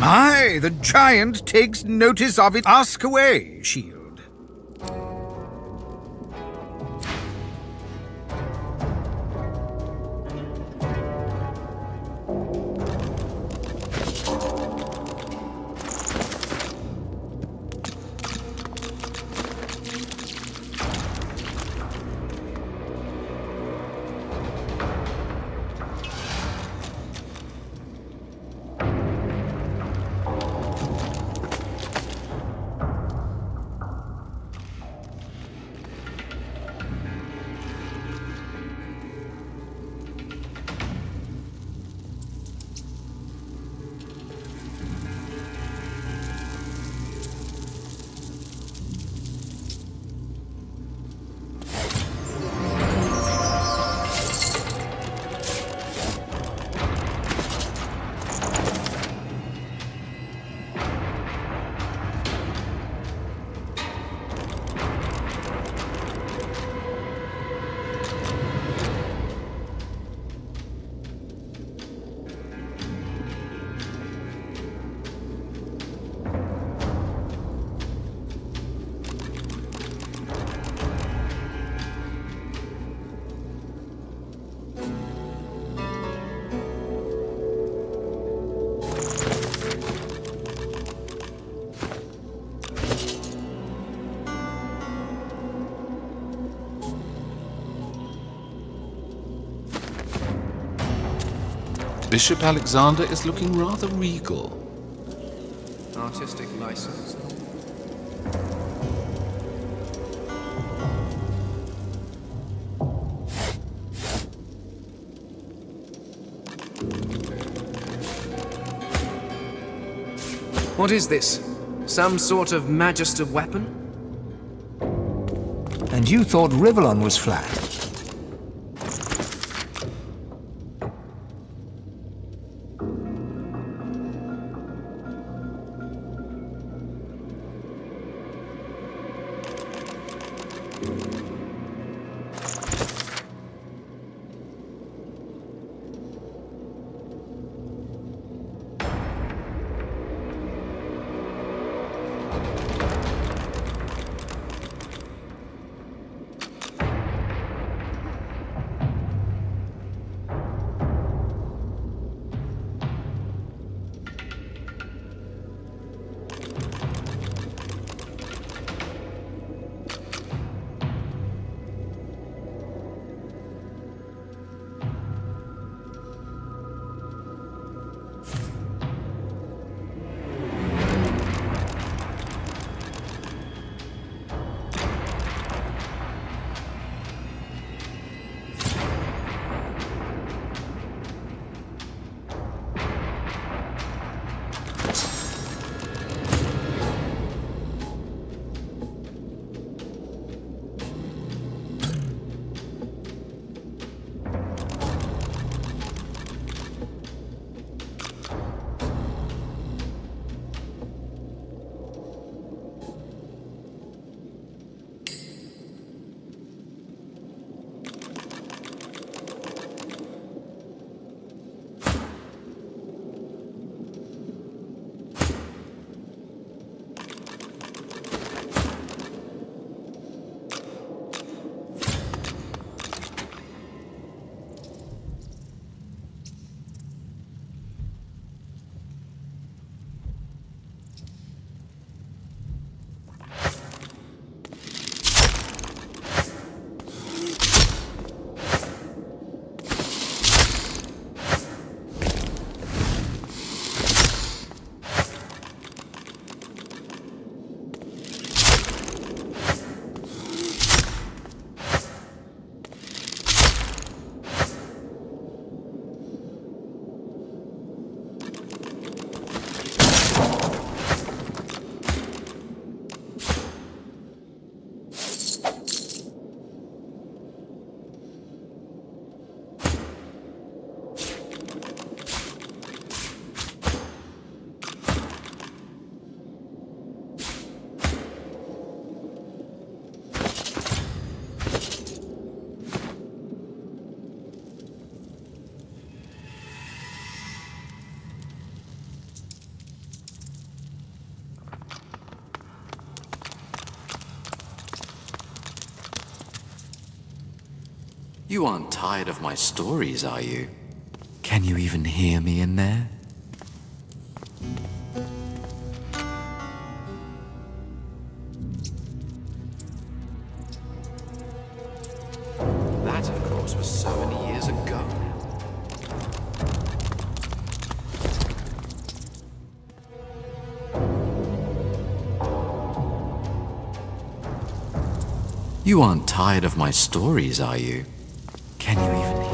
Aye, the giant takes notice of it. Ask away, Shield. Bishop Alexander is looking rather regal. Artistic license. What is this? Some sort of magister weapon? And you thought Rivellon was flat? You aren't tired of my stories, are you? Can you even hear me in there? That, of course, was so many years ago. You aren't tired of my stories, are you? Can you even hear?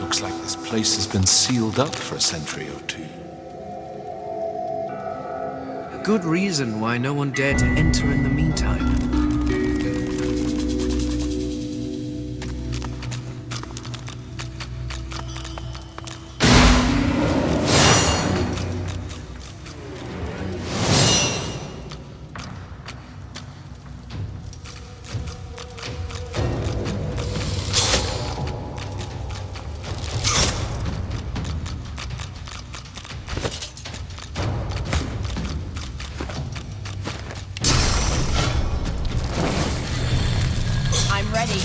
Looks like this place has been sealed up for a century or two. A good reason why no one dared to enter in the meantime. I'm ready.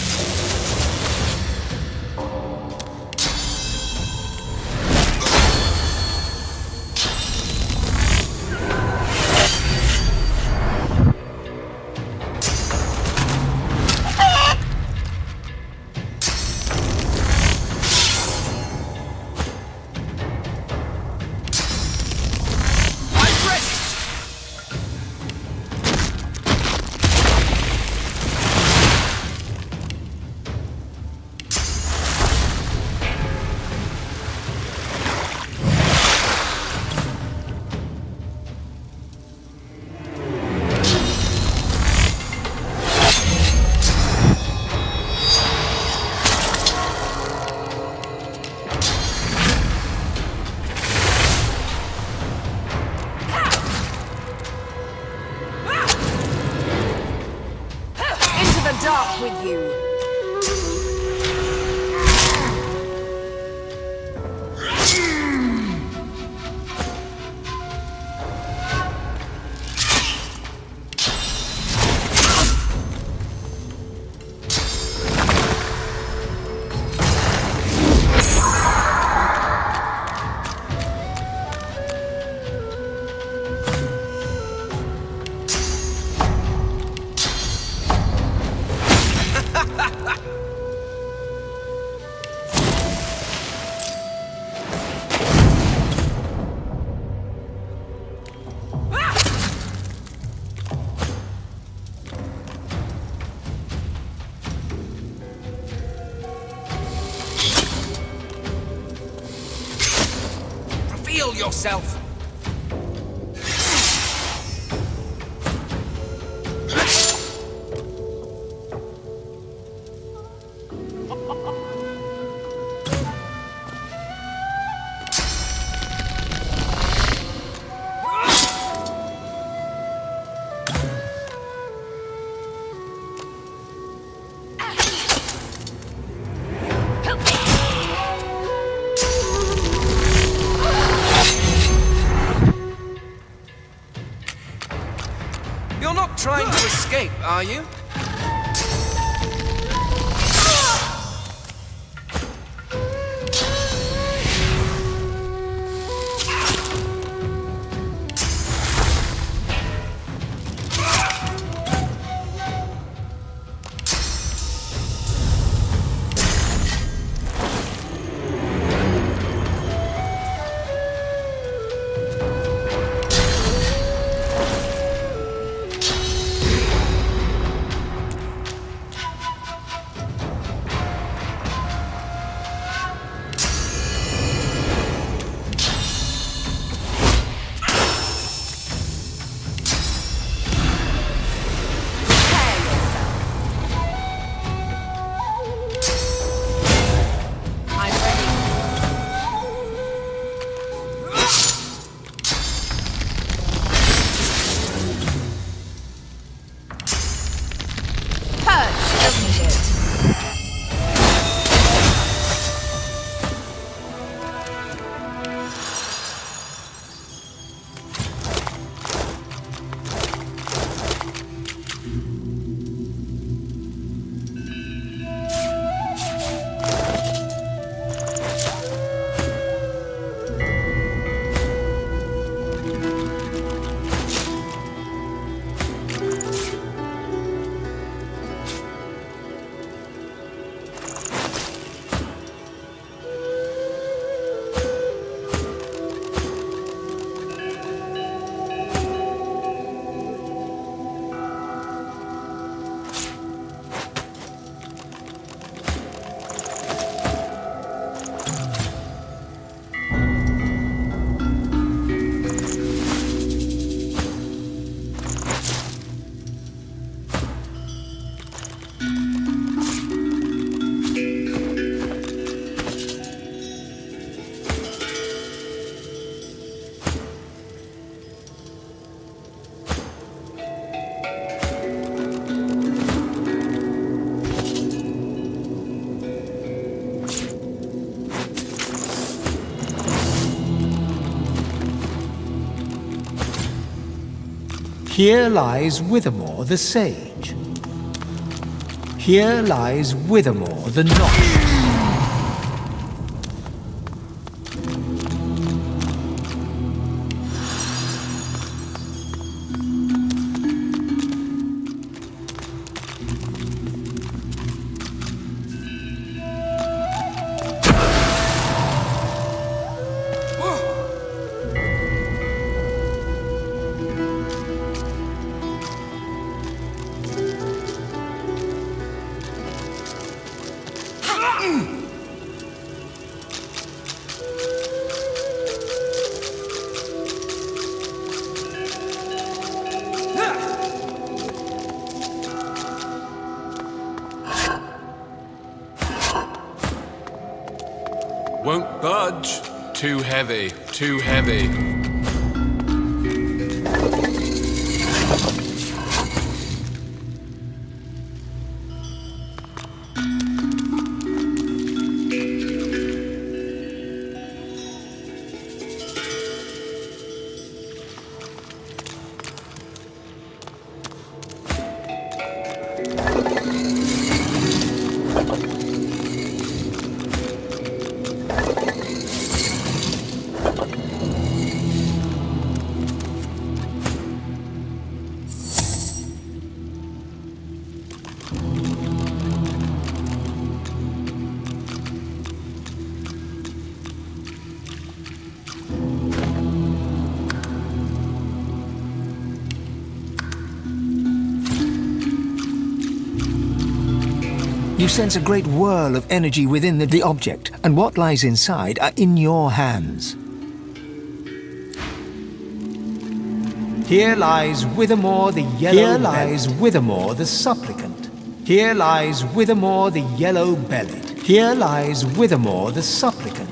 Dark with you. yourself. You're not trying to escape, are you? Here lies Withermore the Sage. Here lies Withermore the Noxious. Won't budge. Too heavy, too heavy. You sense a great whirl of energy within the object, and what lies inside are in your hands. Here lies Withermore the Yellow. Here lies Withermore the Supplicant. Here lies Withermore the Yellow-Bellied. Here lies Withermore the Supplicant.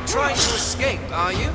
Trying to escape, are you?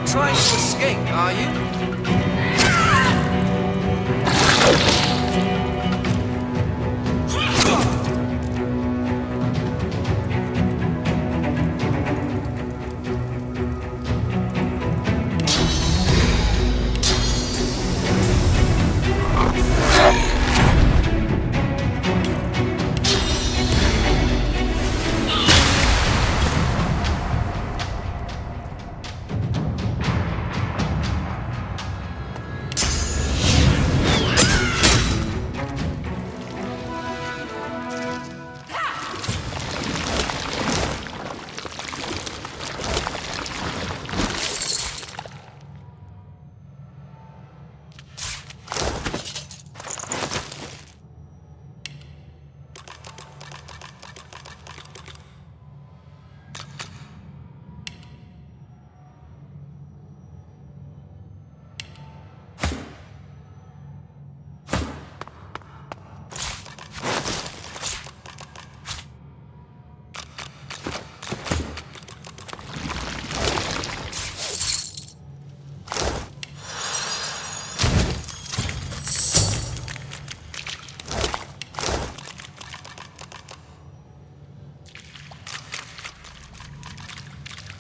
trying to escape, are you?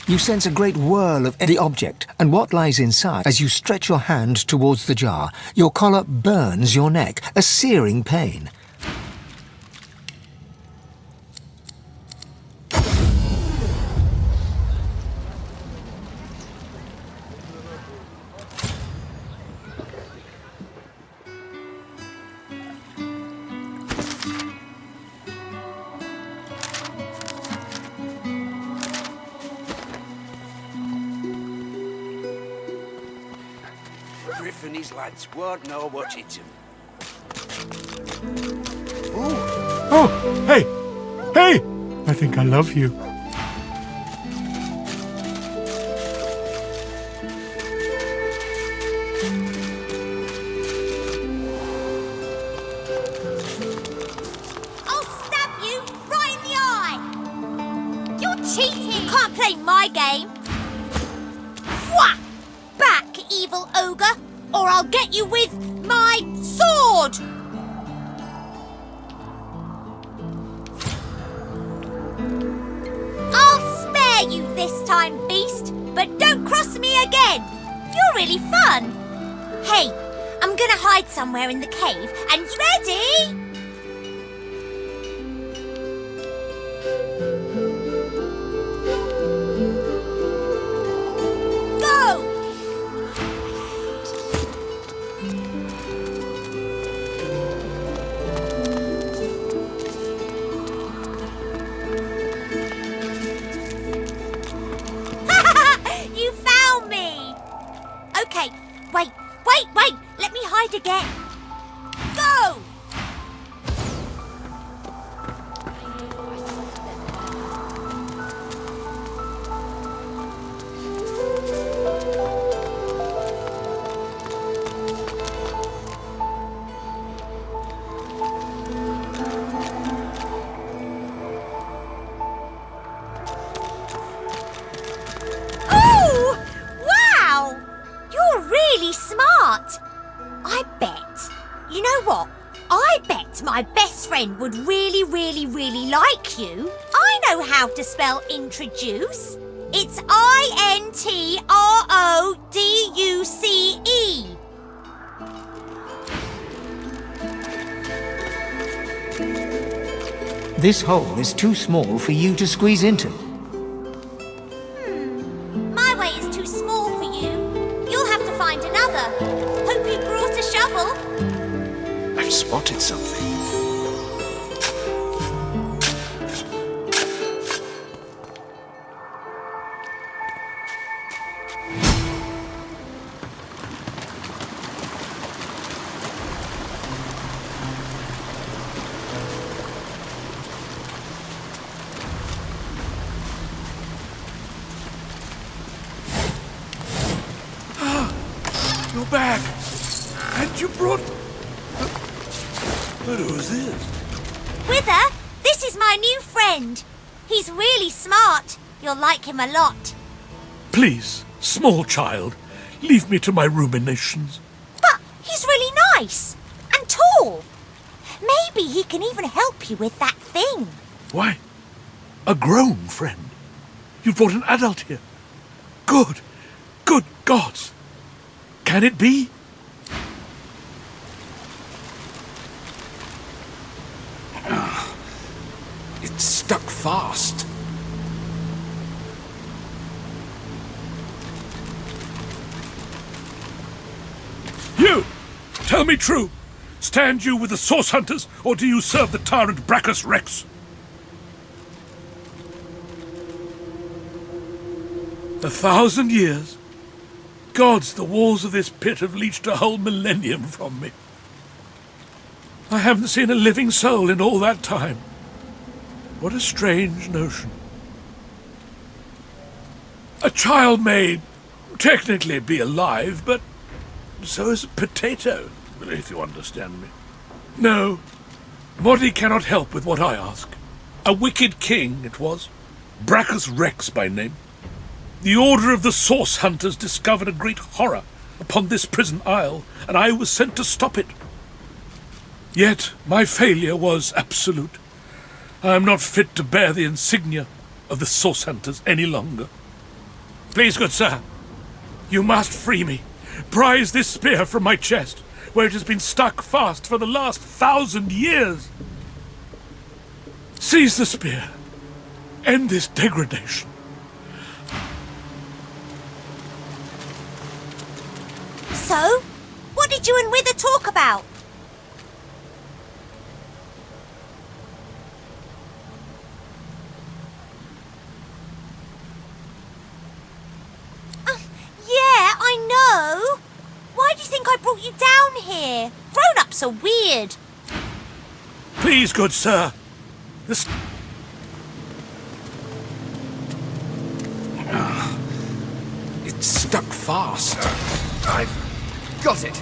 You sense a great whirl of the object and what lies inside. As you stretch your hand towards the jar, your collar burns your neck, a searing pain. Griff and his lads won't know what hit him. Oh, hey! Hey! I think I love you. I'll stab you right in the eye! You're cheating! You can't play my game! Whack! Back, evil ogre, or I'll get you with my sword! I'll spare you this time, beast, but don't cross me again! You're really fun! Hey, I'm gonna hide somewhere in the cave, and ready? Wait! Let me hide again. Go! Oh! Wow! You're really smart. I bet. You know what? I bet my best friend would really like you. I know how to spell introduce. It's I-N-T-R-O-D-U-C-E. This hole is too small for you to squeeze into. My way is too small for you. You'll have to find another. Hope you brought a shovel. I've spotted something. You're back! And you brought... But who's this? Wither, this is my new friend. He's really smart. You'll like him a lot. Please, Small child, leave me to my ruminations. But he's really nice and tall. Maybe he can even help you with that thing. Why? A grown friend? You've brought an adult here. Good gods. Can it be? It's stuck fast. You! Tell me true. Stand you with the Source Hunters, or do you serve the tyrant Brachus Rex? 1,000 years? Gods, the walls of this pit have leached a whole millennium from me. I haven't seen a living soul in all that time. What a strange notion. A child may technically be alive, but so is a potato, if you understand me. No, Modi cannot help with what I ask. A wicked king it was, Brachus Rex by name. The Order of the Source Hunters discovered a great horror upon this prison isle, and I was sent to stop it. Yet my failure was absolute. I am not fit to bear the insignia of the Source Hunters any longer. Please, good sir, you must free me. Prise this spear from my chest, where it has been stuck fast for the last 1,000 years. Seize the spear. End this degradation. So, what did you and Wither talk about? Yeah, I know. Why do you think I brought you down here? Grown-ups are weird. Please, good sir. It's stuck fast. I've got it.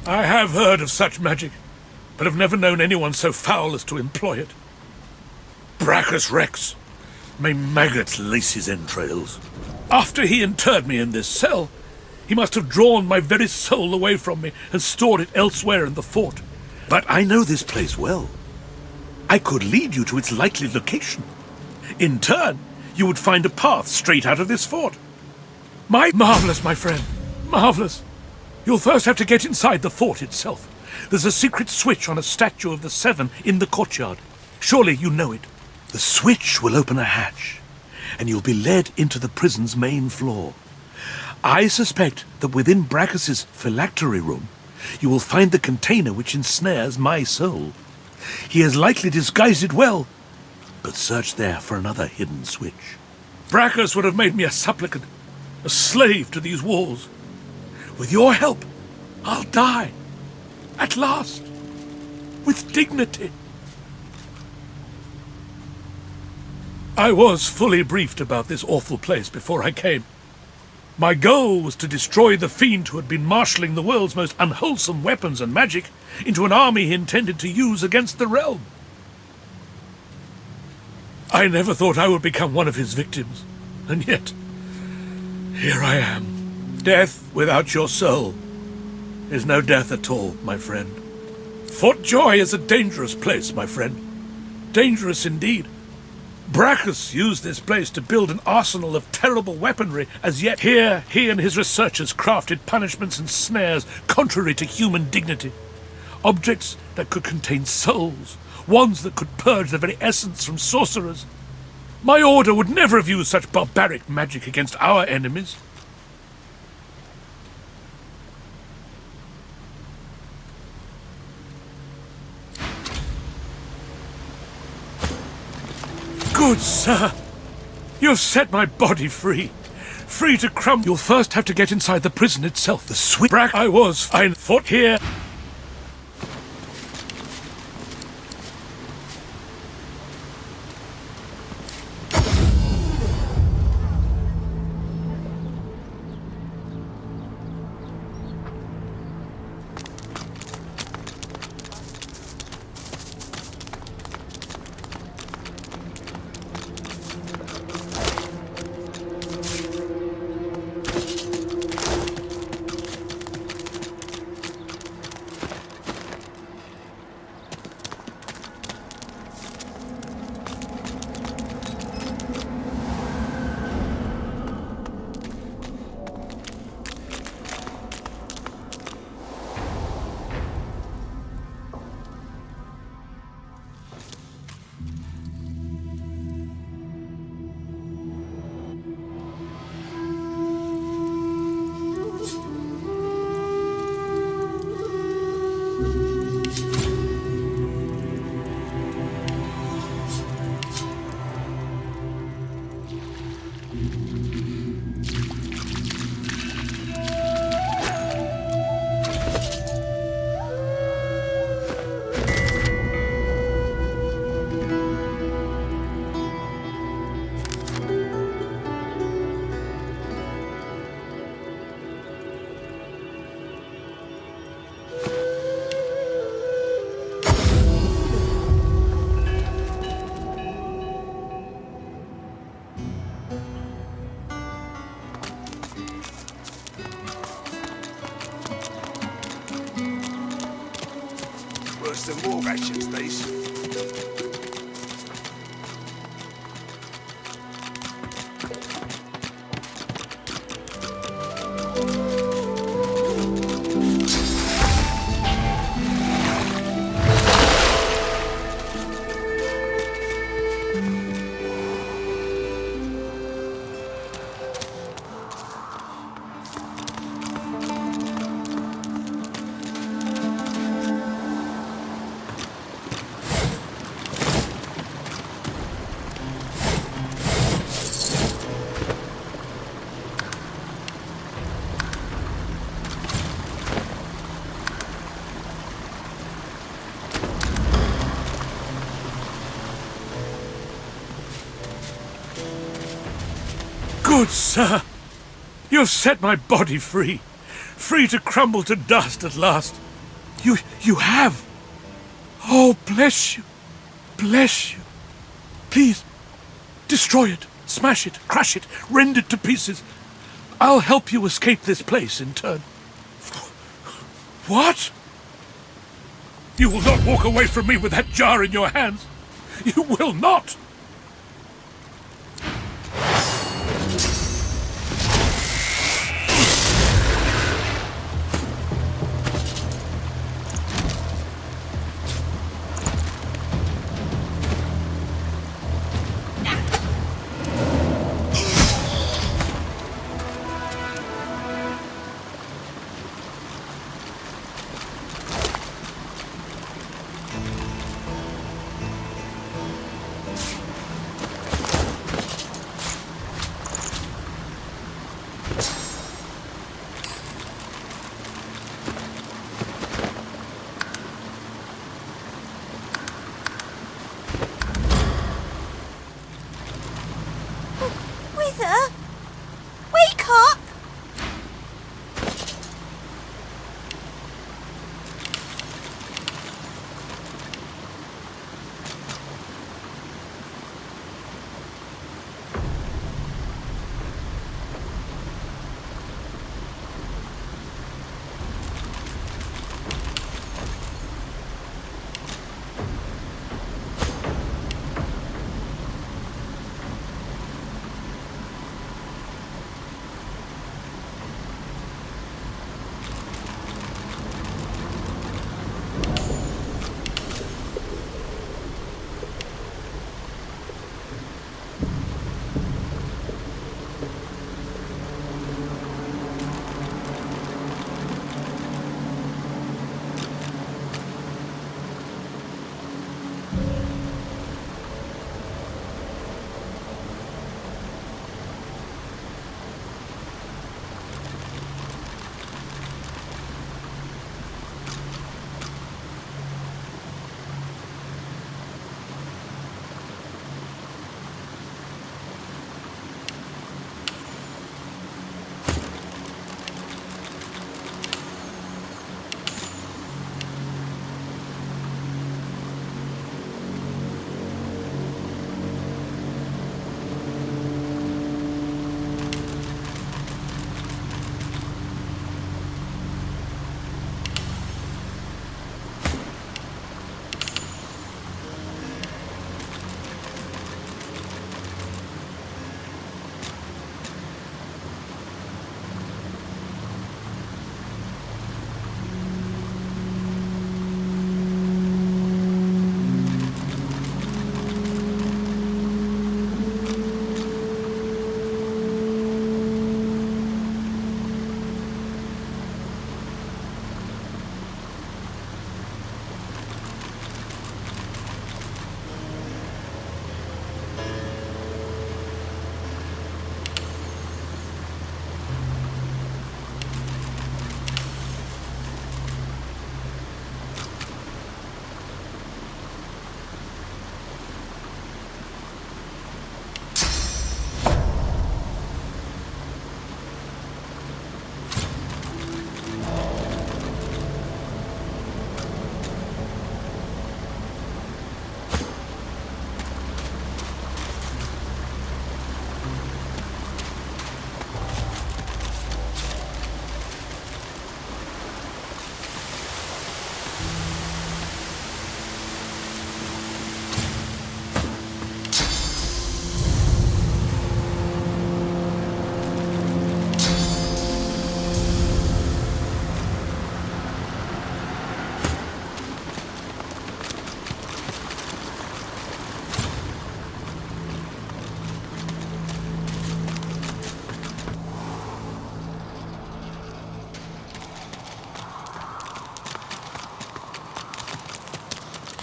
I have heard of such magic, but have never known anyone so foul as to employ it. Brachus Rex, may maggots lace his entrails. After he interred me in this cell, he must have drawn my very soul away from me and stored it elsewhere in the fort. But I know this place well. I could lead you to its likely location. In turn, you would find a path straight out of this fort. Marvelous, my friend, marvelous. You'll first have to get inside the fort itself. There's a secret switch on a statue of the Seven in the courtyard. Surely you know it. The switch will open a hatch, and you'll be led into the prison's main floor. I suspect that within Brachus's phylactery room, you will find the container which ensnares my soul. He has likely disguised it well, but search there for another hidden switch. Brachus would have made me a supplicant, a slave to these walls. With your help, I'll die. At last. With dignity. I was fully briefed about this awful place before I came. My goal was to destroy the fiend who had been marshalling the world's most unwholesome weapons and magic into an army he intended to use against the realm. I never thought I would become one of his victims, and yet, here I am. Death without your soul is no death at all, my friend. Fort Joy is a dangerous place, my friend. Dangerous indeed. Brachus used this place to build an arsenal of terrible weaponry, as yet here he and his researchers crafted punishments and snares contrary to human dignity. Objects that could contain souls, wands that could purge the very essence from sorcerers. My order would never have used such barbaric magic against our enemies. Good sir, you have set my body free. Free to crumble. You'll first have to get inside the prison itself. The sweet brack I was fine. Fought here. Worse than war rations, these. Good sir, you have set my body free. Free to crumble to dust at last. You have. Oh, bless you. Bless you. Please, destroy it, smash it, crush it, rend it to pieces. I'll help you escape this place in turn. What? You will not walk away from me with that jar in your hands. You will not.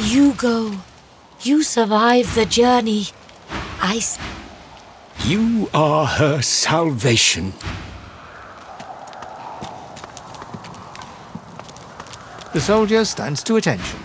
You go. You survive the journey. You are her salvation. The soldier stands to attention.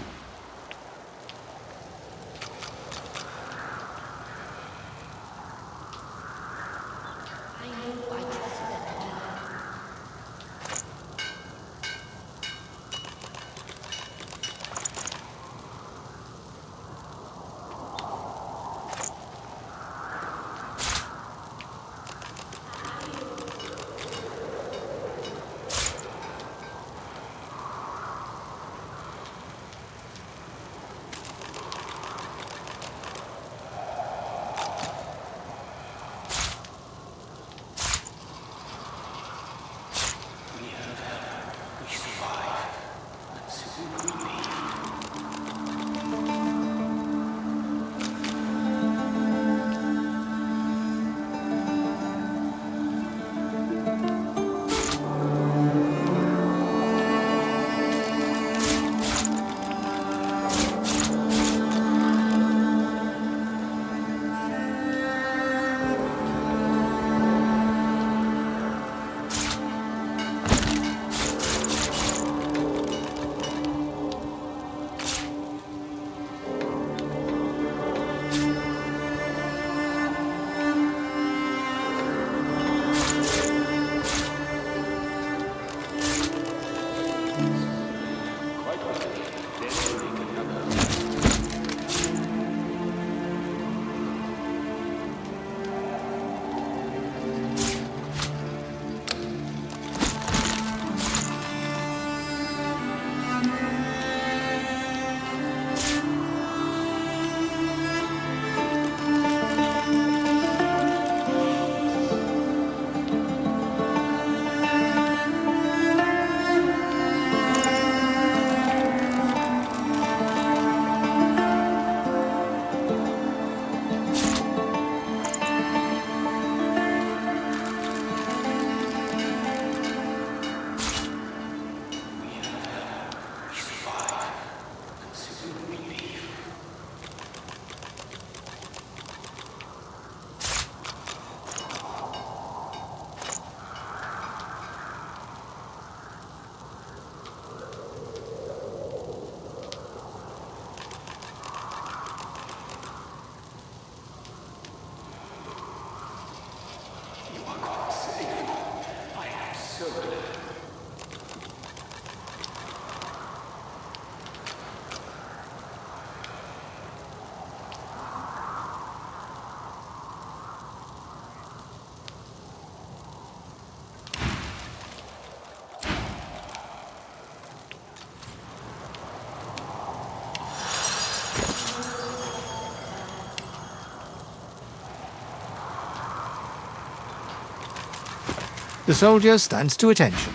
The soldier stands to attention.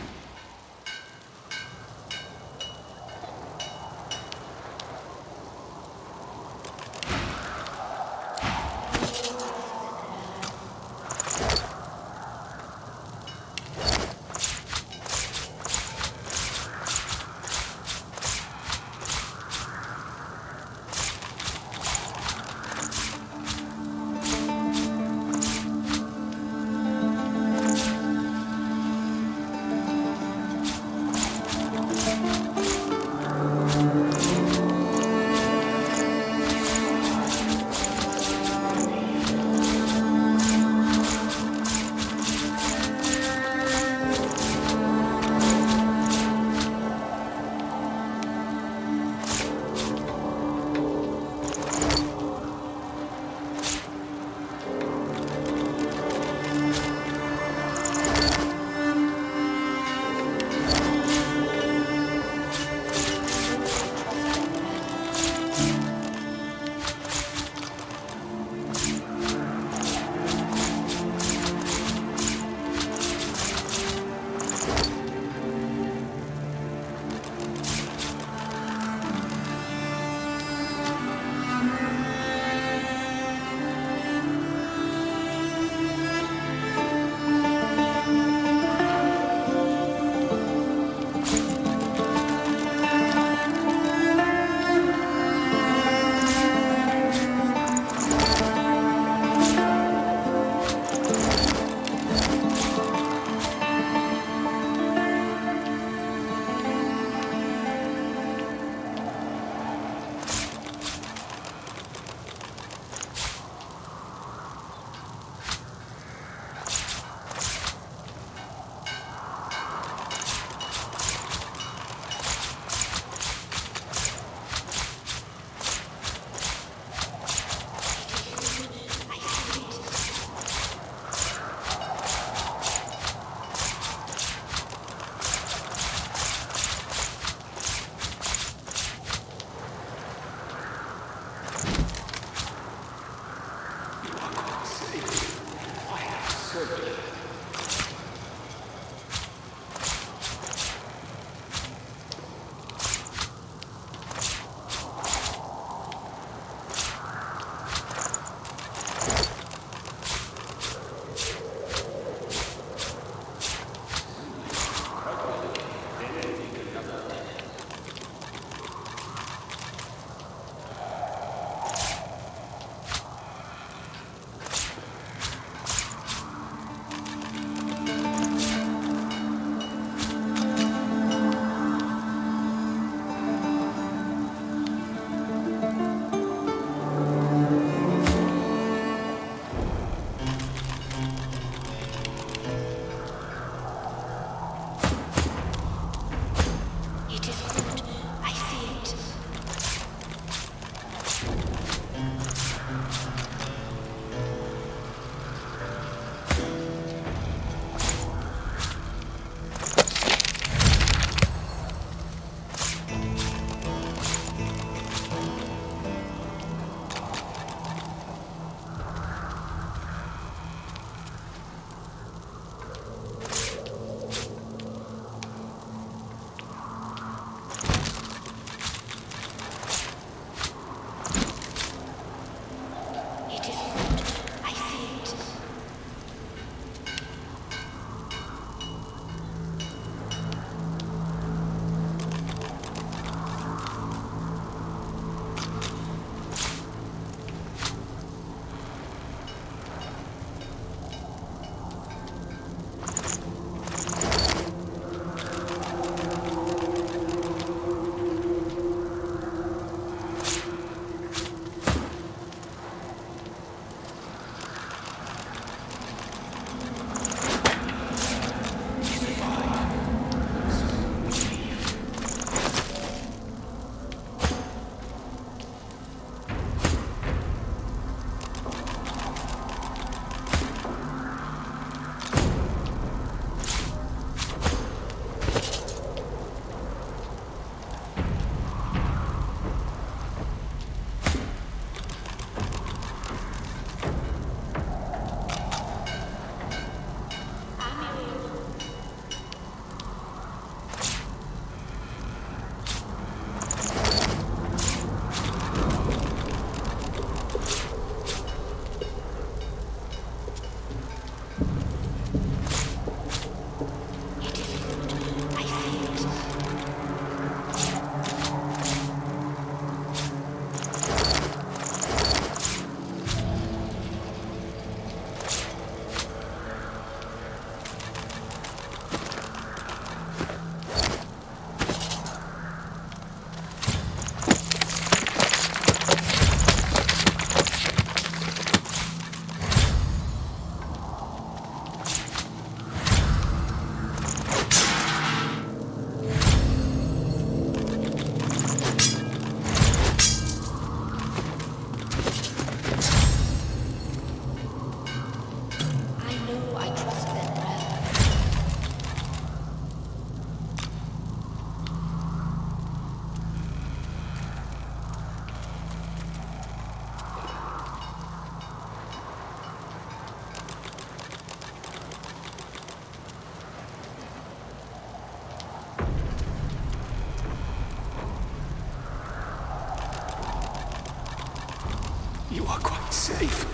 You are quite safe.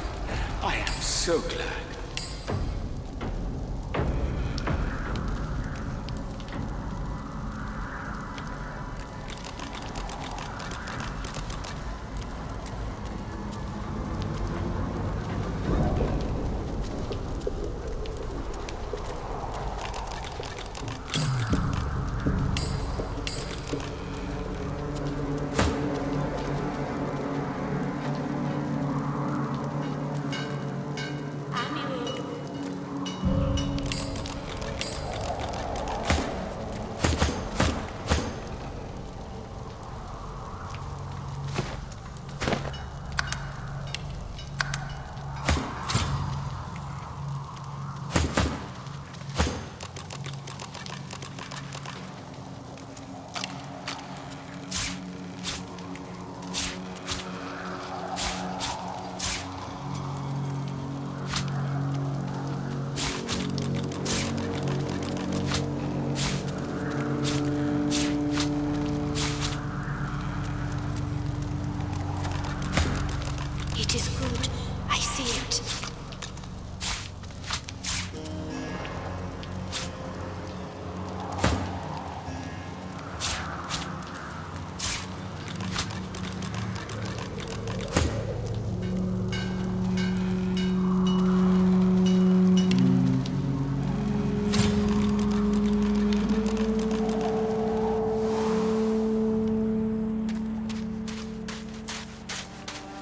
I am so glad. It is good. I see it.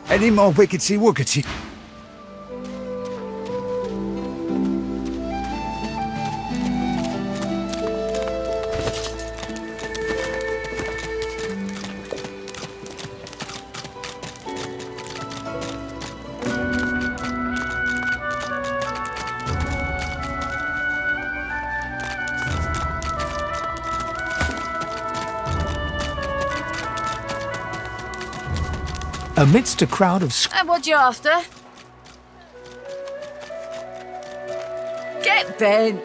Any more wickety-wookety? Amidst a crowd of And what you after? Get bent.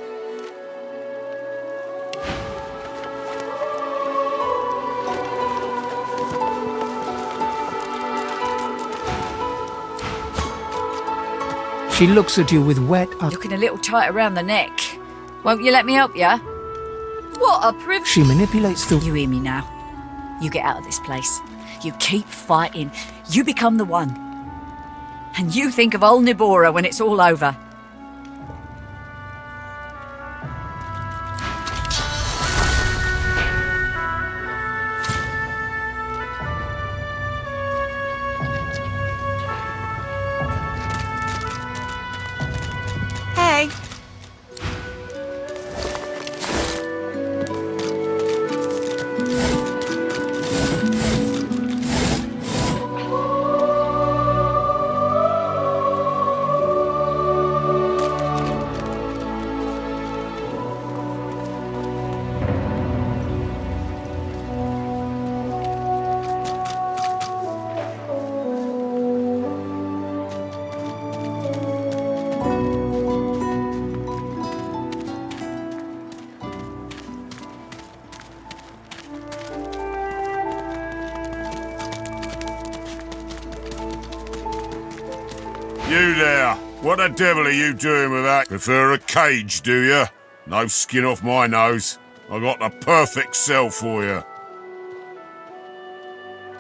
She looks at you with wet eyes. Looking a little tight around the neck. Won't you let me help ya? What a privilege. She manipulates the... You hear me now? You get out of this place. You keep fighting. You become the one. And you think of old Nibora when it's all over. Hey. You there! What the devil are you doing with that? Prefer a cage, do you? No skin off my nose. I got the perfect cell for you.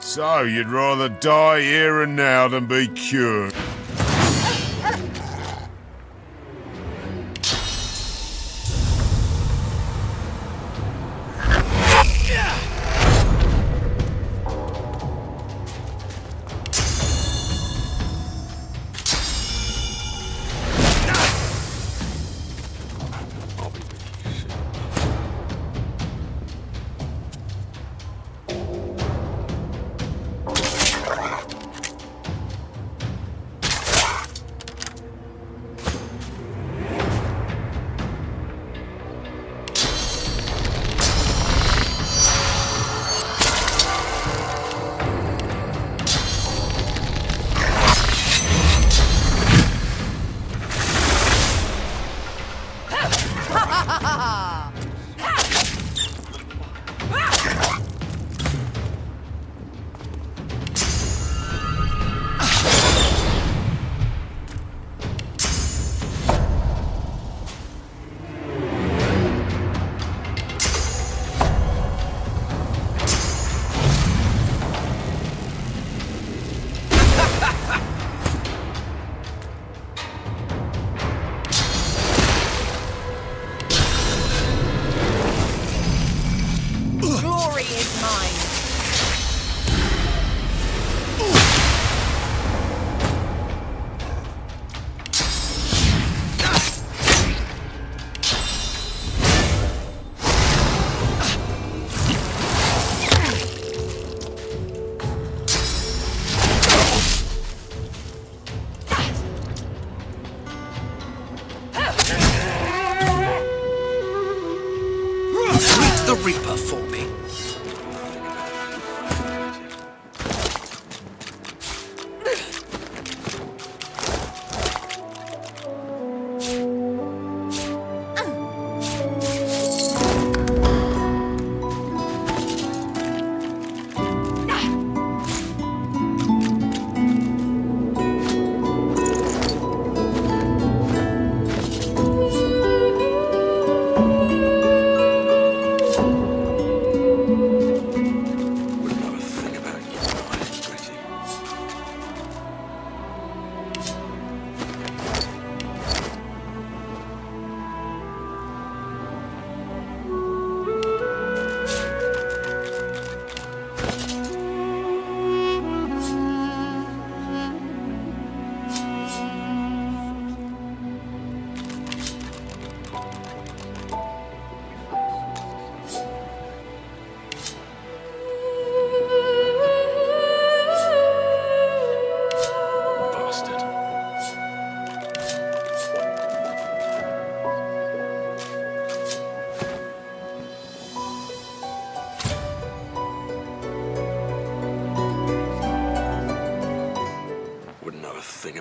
So, you'd rather die here and now than be cured?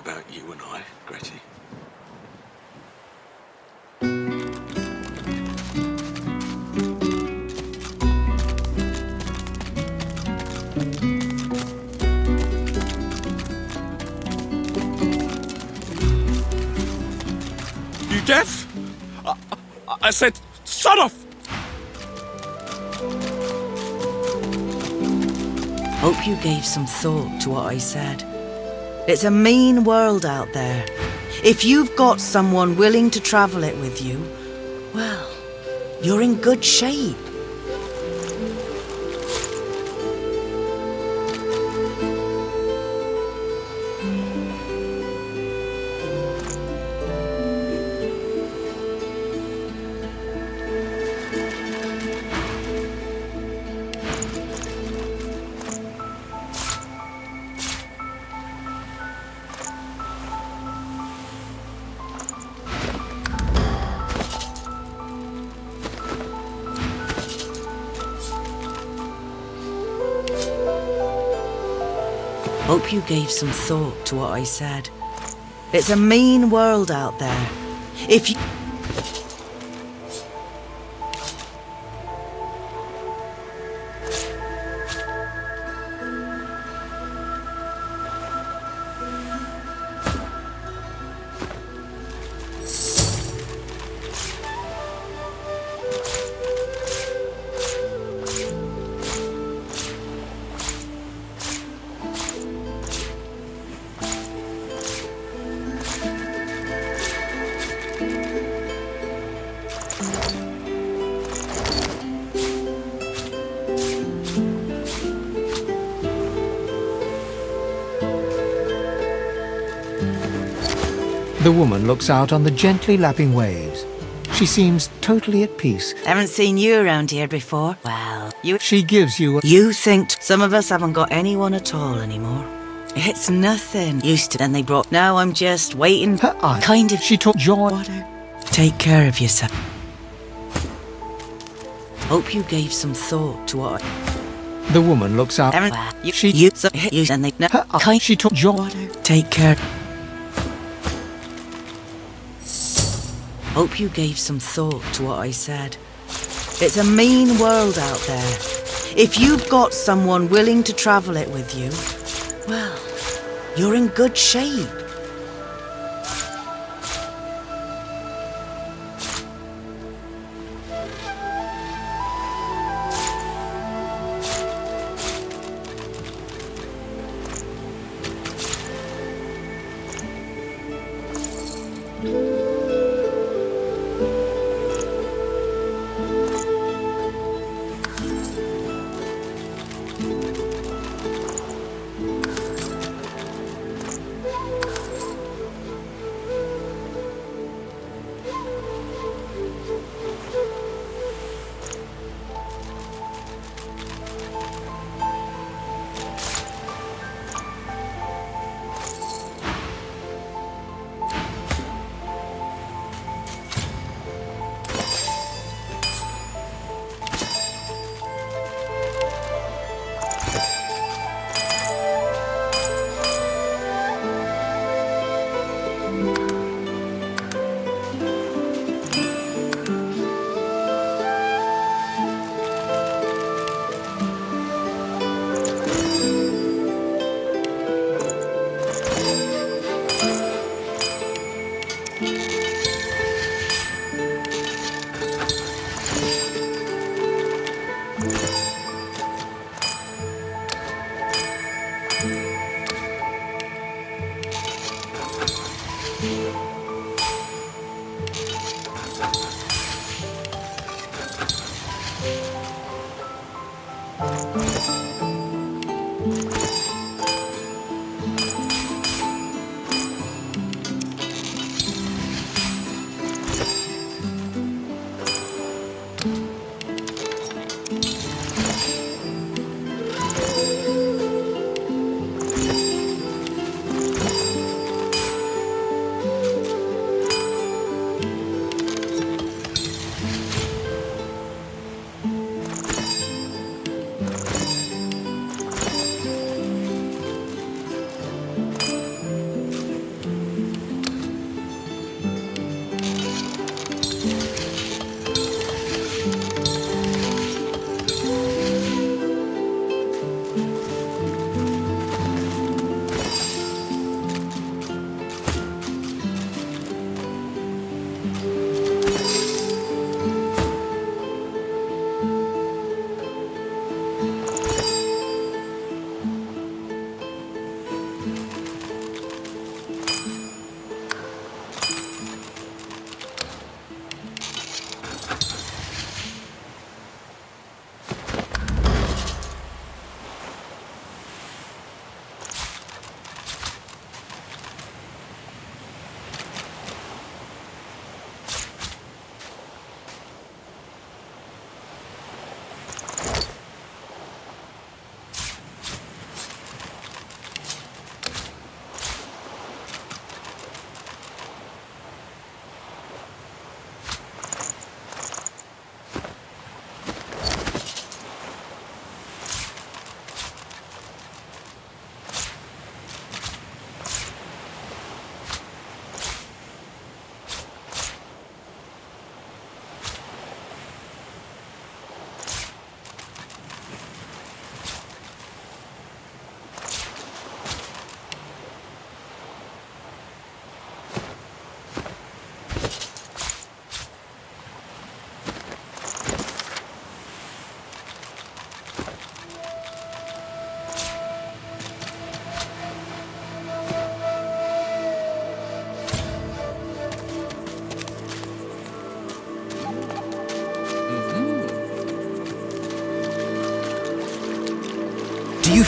about you and I, Gretty. You deaf? I said, son of... Hope you gave some thought to what I said. It's a mean world out there. If you've got someone willing to travel it with you, well, you're in good shape. Hope you gave some thought to what I said. It's a mean world out there. If you... The woman looks out on the gently lapping waves. She seems totally at peace. Haven't seen you around here before. Well, you... She gives you a... You think some of us haven't got anyone at all anymore. It's nothing. Used to, then they brought... Now I'm just waiting. Her eye. Kind of... She took joy... Water. Take care of yourself. Hope you gave some thought to what... The woman looks out... Haven't... She... You... Then they... Her eye. She took joy... Water. Take care... Hope you gave some thought to what I said. It's a mean world out there. If you've got someone willing to travel it with you, well, you're in good shape.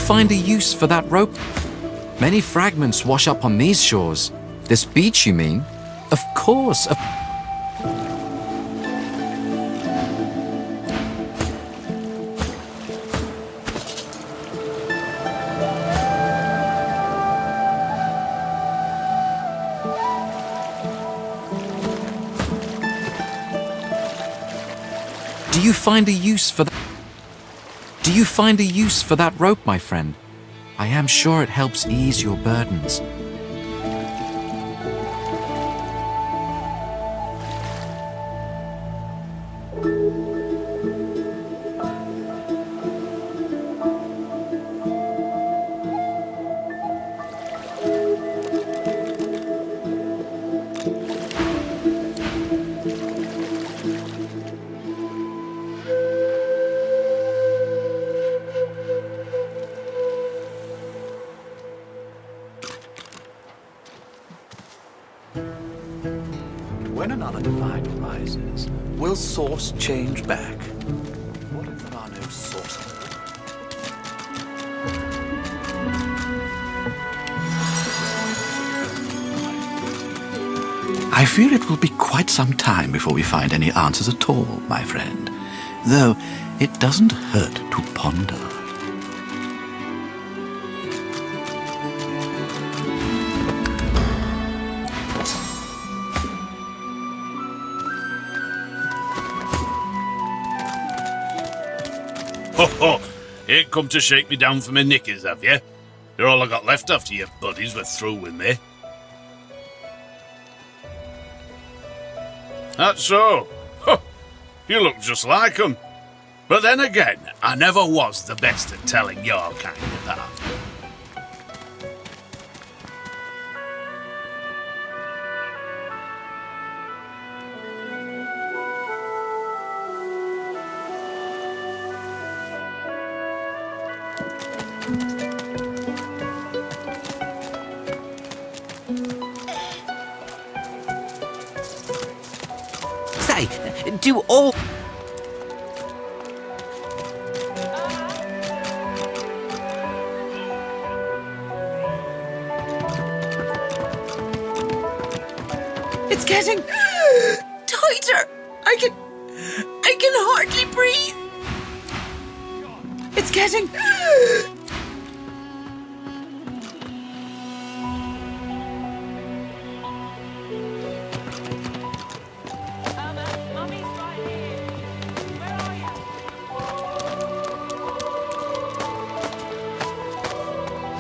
find a use for that rope? Many fragments wash up on these shores. This beach, you mean? Of course. Do you find a use for that? Do you find a use for that rope, my friend? I am sure it helps ease your burdens. When another divide arises, will source change back? What if there are no sources? I fear it will be quite some time before we find any answers at all, my friend. Though it doesn't hurt to ponder. Ho ho! Ain't come to shake me down for my knickers, have you? They're all I got left after your buddies were through with me. That's so. Huh. You look just like 'em. But then again, I never was the best at telling your kind apart. Say, do all... It's getting tighter. I can hardly breathe. It's getting...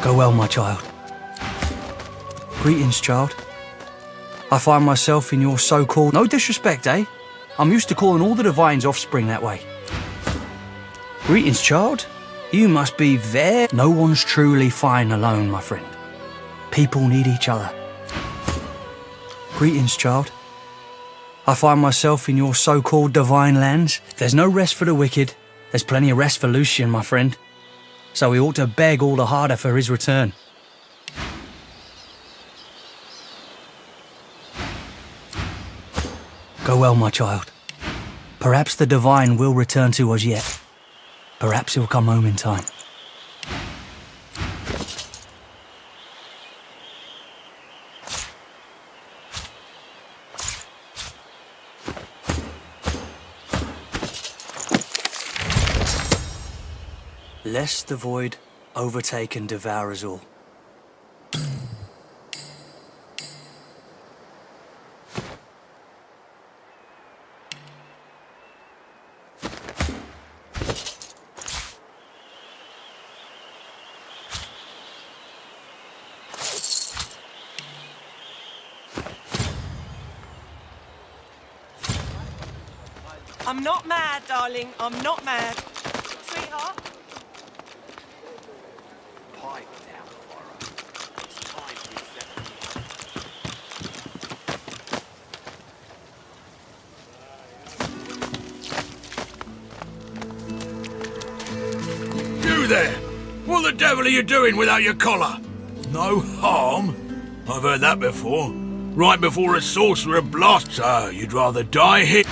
Go well, my child. Greetings, child. I find myself in your so-called... No disrespect, eh? I'm used to calling all the Divine's offspring that way. Greetings, child. You must be very... No one's truly fine alone, my friend. People need each other. Greetings, child. I find myself in your so-called Divine lands. There's no rest for the wicked. There's plenty of rest for Lucian, my friend. So we ought to beg all the harder for his return. Go well, my child. Perhaps the Divine will return to us yet. Perhaps he'll come home in time. Lest the void overtake and devour us all. I'm not mad, darling. I'm not mad. Sweetheart? You there! What the devil are you doing without your collar? No harm? I've heard that before. Right before a sorcerer blasts her, you'd rather die here.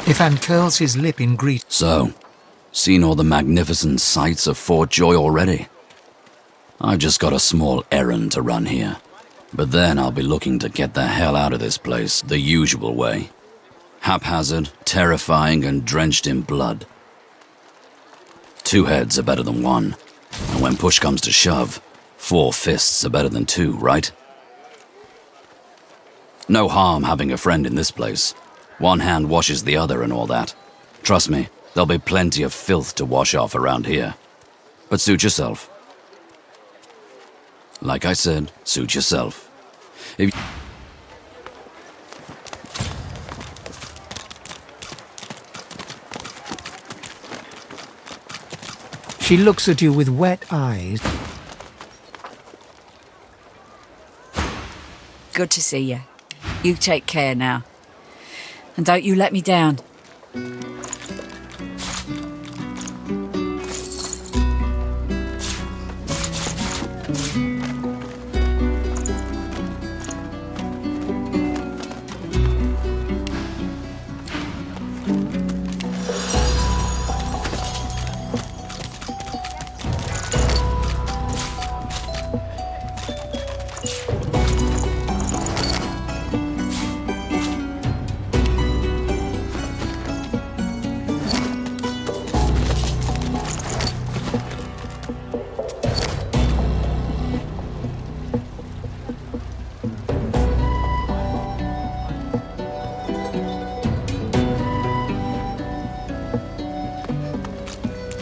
Ifan curls his lip in greet. So, seen all the magnificent sights of Fort Joy already? I've just got a small errand to run here. But then I'll be looking to get the hell out of this place the usual way. Haphazard, terrifying, and drenched in blood. 2 heads are better than 1. And when push comes to shove, 4 fists are better than 2, right? No harm having a friend in this place. One hand washes the other and all that. Trust me, there'll be plenty of filth to wash off around here. But suit yourself. Like I said, suit yourself. If She looks at you with wet eyes. Good to see you. You take care now. And don't you let me down.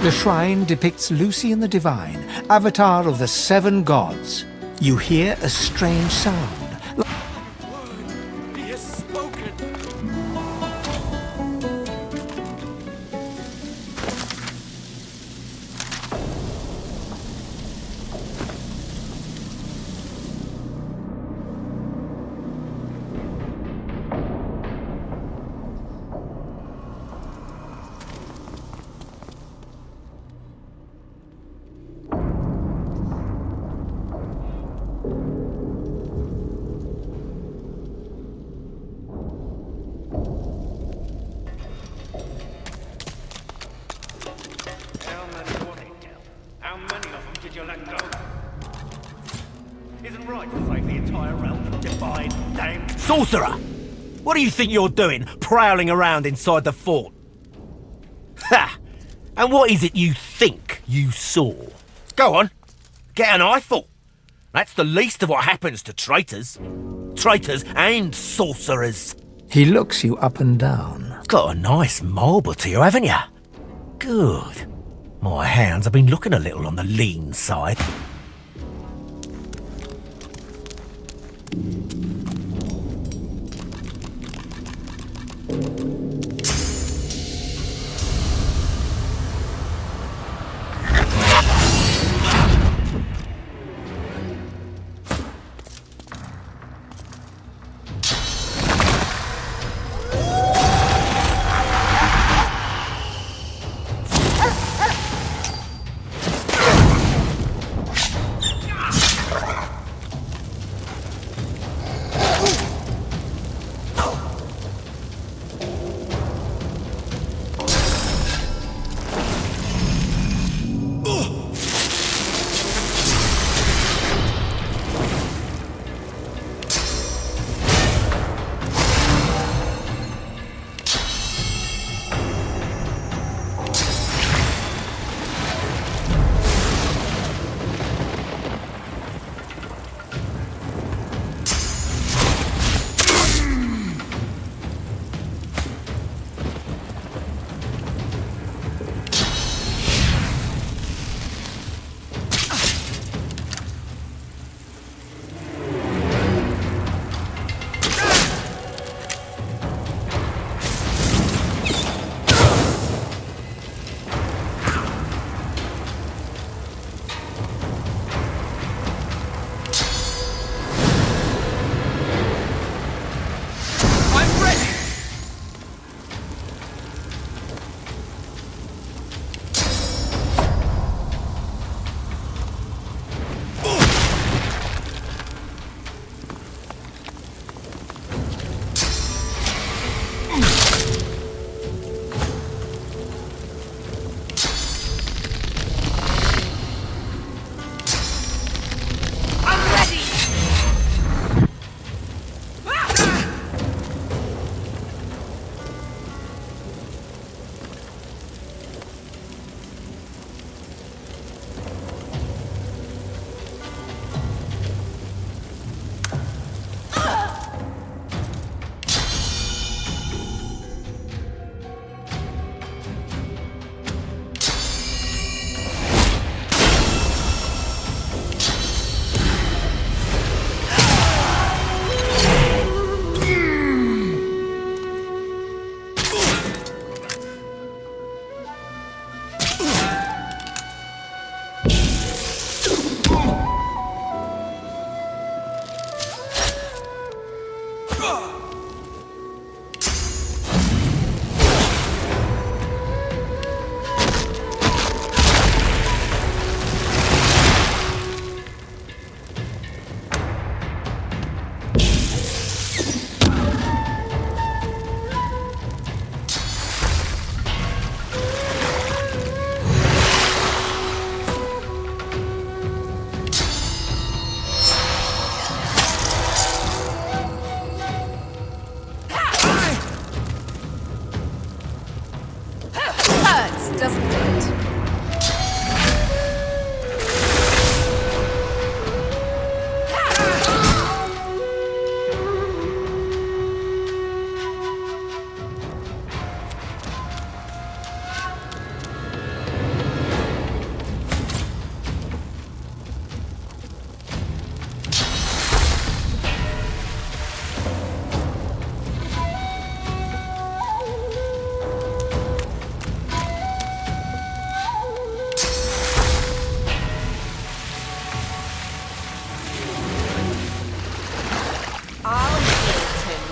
The shrine depicts Lucy and the Divine, avatar of the 7 gods. You hear a strange sound. Sorcerer! What do you think you're doing, prowling around inside the fort? Ha! And what is it you think you saw? Go on, get an eyeful. That's the least of what happens to traitors. Traitors and sorcerers. He looks you up and down. Got a nice marble to you, haven't you? Good. My hands have been looking a little on the lean side.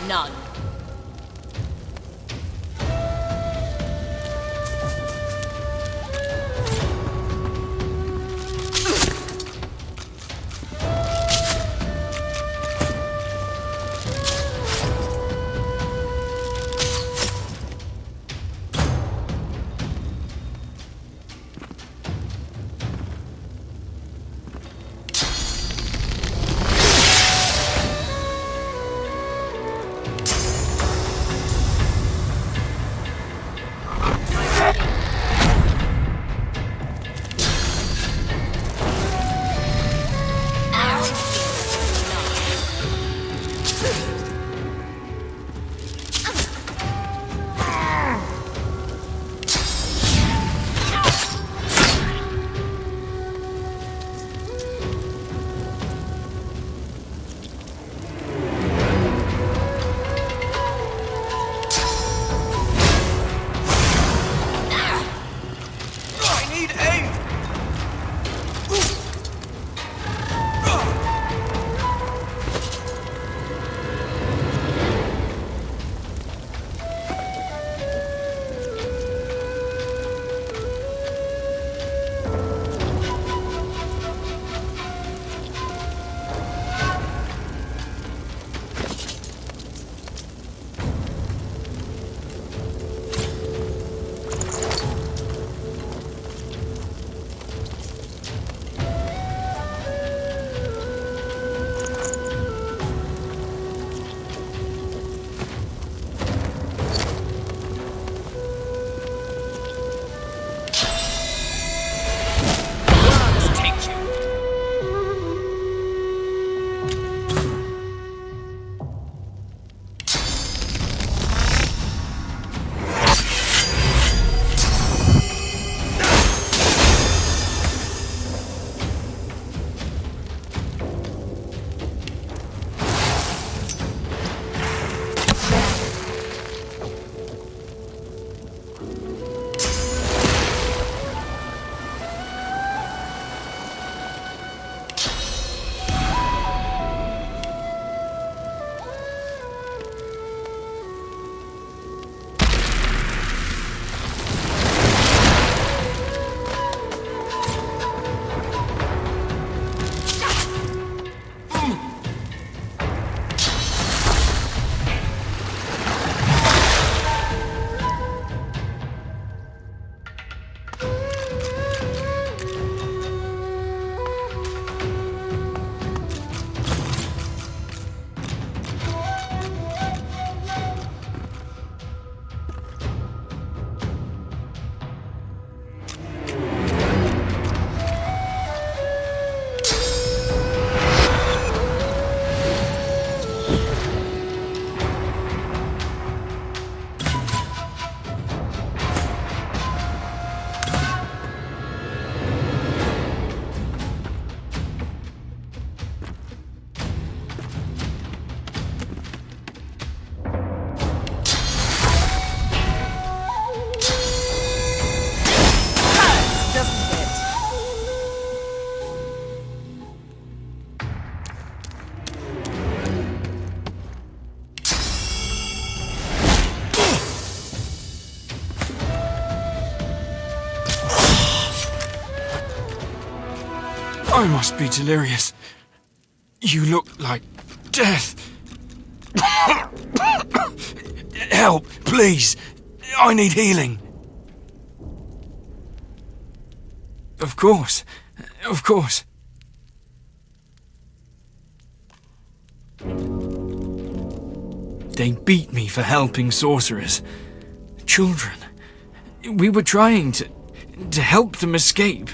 none. I must be delirious. You look like death. Help, please. I need healing. Of course. Of course. They beat me for helping sorcerers. Children. We were trying to help them escape.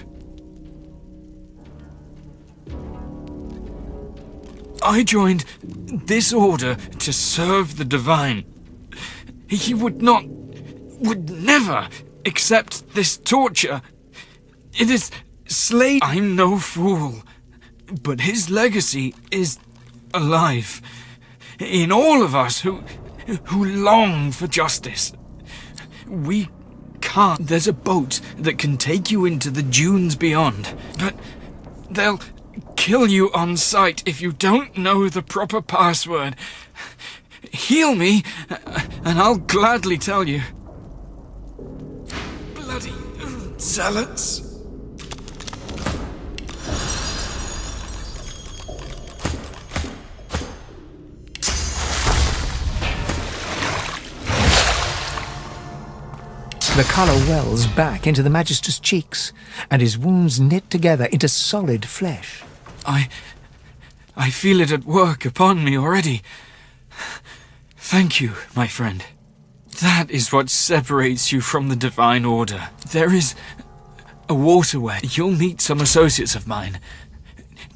I joined this order to serve the Divine. He would never accept this torture. It is slave. I'm no fool, but his legacy is alive in all of us who long for justice. We can't. There's a boat that can take you into the dunes beyond, but they'll kill you on sight if you don't know the proper password. heal me, and I'll gladly tell you. Bloody zealots. The colour wells back into the Magister's cheeks, and his wounds knit together into solid flesh. I feel it at work upon me already. Thank you, my friend. That is what separates you from the Divine Order. There is a waterway. You'll meet some associates of mine.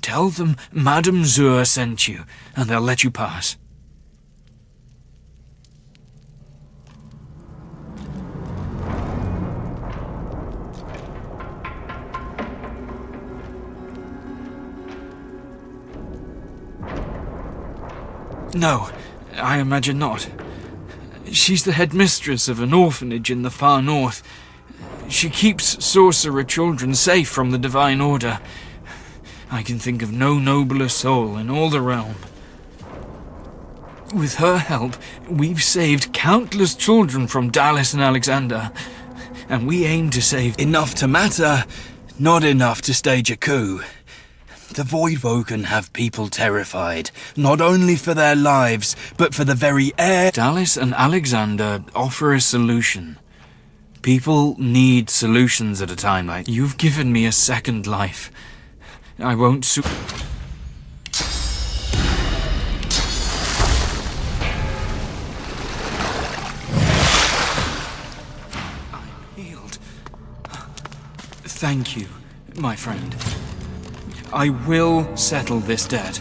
Tell them Madame Zur sent you, and they'll let you pass. No, I imagine not. She's the headmistress of an orphanage in the far north. She keeps sorcerer children safe from the Divine Order. I can think of no nobler soul in all the realm. With her help, we've saved countless children from Dallas and Alexander, and we aim to save Enough to matter, not enough to stage a coup. The Voidwoken have people terrified, not only for their lives, but for the very air. Dallas and Alexander offer a solution. People need solutions at a time like you've given me a second life. I won't I'm healed. Thank you, my friend. I will settle this debt.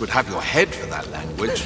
would have your head for that language.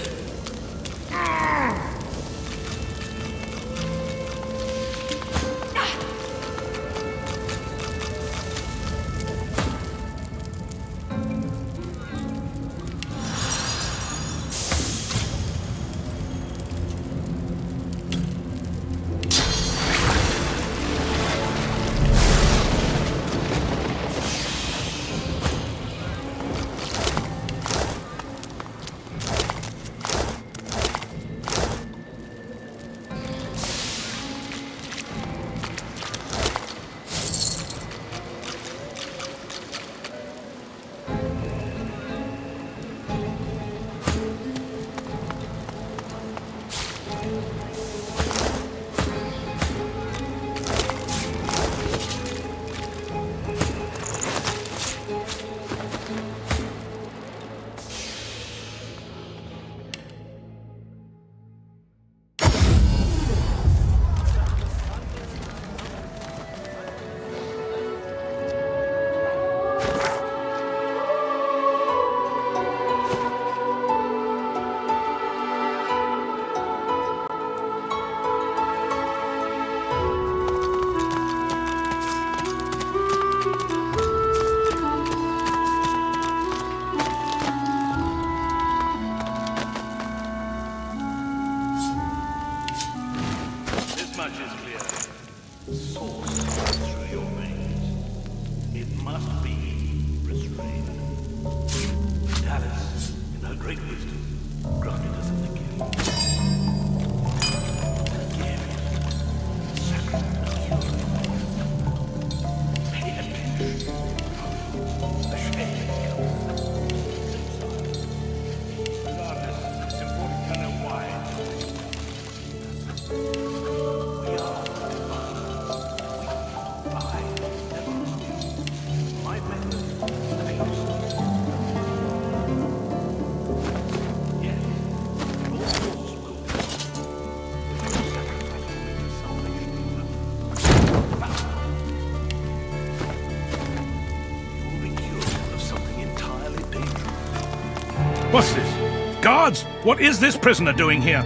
What's this? Guards! What is this prisoner doing here?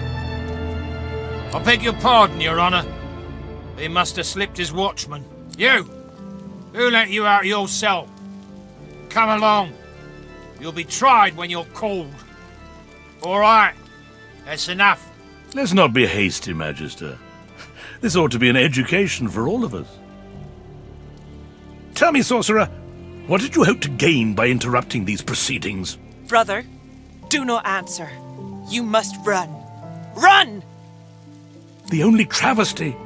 I beg your pardon, Your Honor. He must have slipped his watchman. You! Who let you out of your cell? Come along. You'll be tried when you're called. All right. That's enough. Let's not be hasty, Magister. This ought to be an education for all of us. Tell me, Sorcerer, what did you hope to gain by interrupting these proceedings? Brother, do not answer. You must run. Run! The only travesty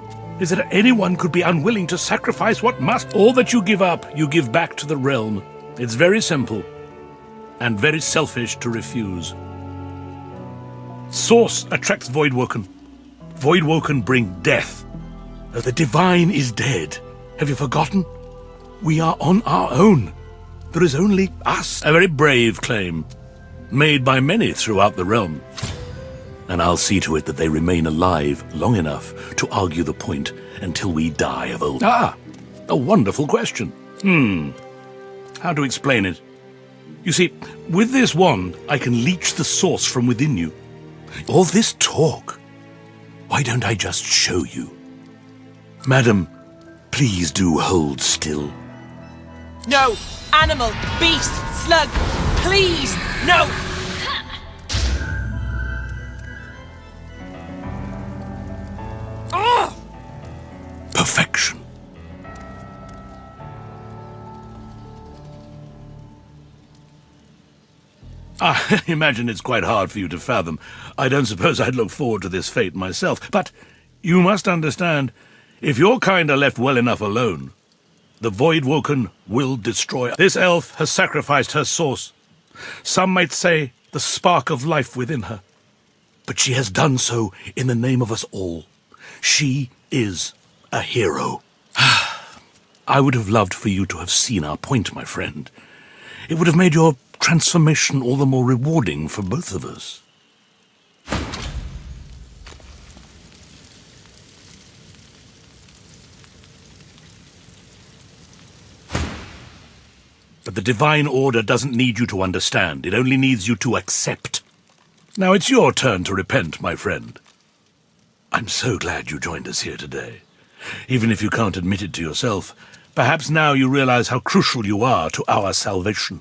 is that anyone could be unwilling to sacrifice what must. All that you give up, you give back to the realm. It's very simple, and very selfish to refuse. Source attracts Voidwoken. Voidwoken bring death. The divine is dead. Have you forgotten? We are on our own. There is only us. A very brave claim, made by many throughout the realm. And I'll see to it that they remain alive long enough to argue the point until we die of old. Ah, a wonderful question. How to explain it? You see, with this wand, I can leech the source from within you. All this talk, why don't I just show you? Madam, please do hold still. No! Animal! Beast! Slug! Please! No! Perfection. I imagine it's quite hard for you to fathom. I don't suppose I'd look forward to this fate myself. But you must understand, if your kind are left well enough alone, the Voidwoken will destroy. This elf has sacrificed her source. Some might say the spark of life within her. But she has done so in the name of us all. She is a hero. I would have loved for you to have seen our point, my friend. It would have made your transformation all the more rewarding for both of us. But the Divine Order doesn't need you to understand. It only needs you to accept. Now it's your turn to repent, my friend. I'm so glad you joined us here today. Even if you can't admit it to yourself, perhaps now you realize how crucial you are to our salvation.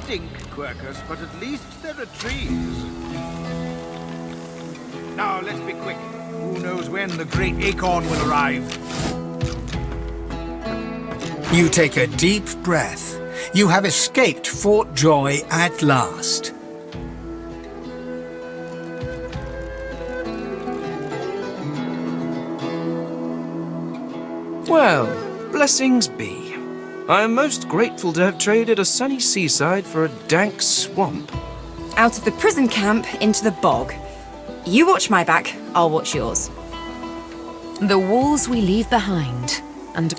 stink, Quercus, but at least there are trees. Now, let's be quick. Who knows when the great acorn will arrive? You take a deep breath. You have escaped Fort Joy at last. Well, blessings be. I am most grateful to have traded a sunny seaside for a dank swamp. Out of the prison camp into the bog. You watch my back, I'll watch yours. The walls we leave behind, and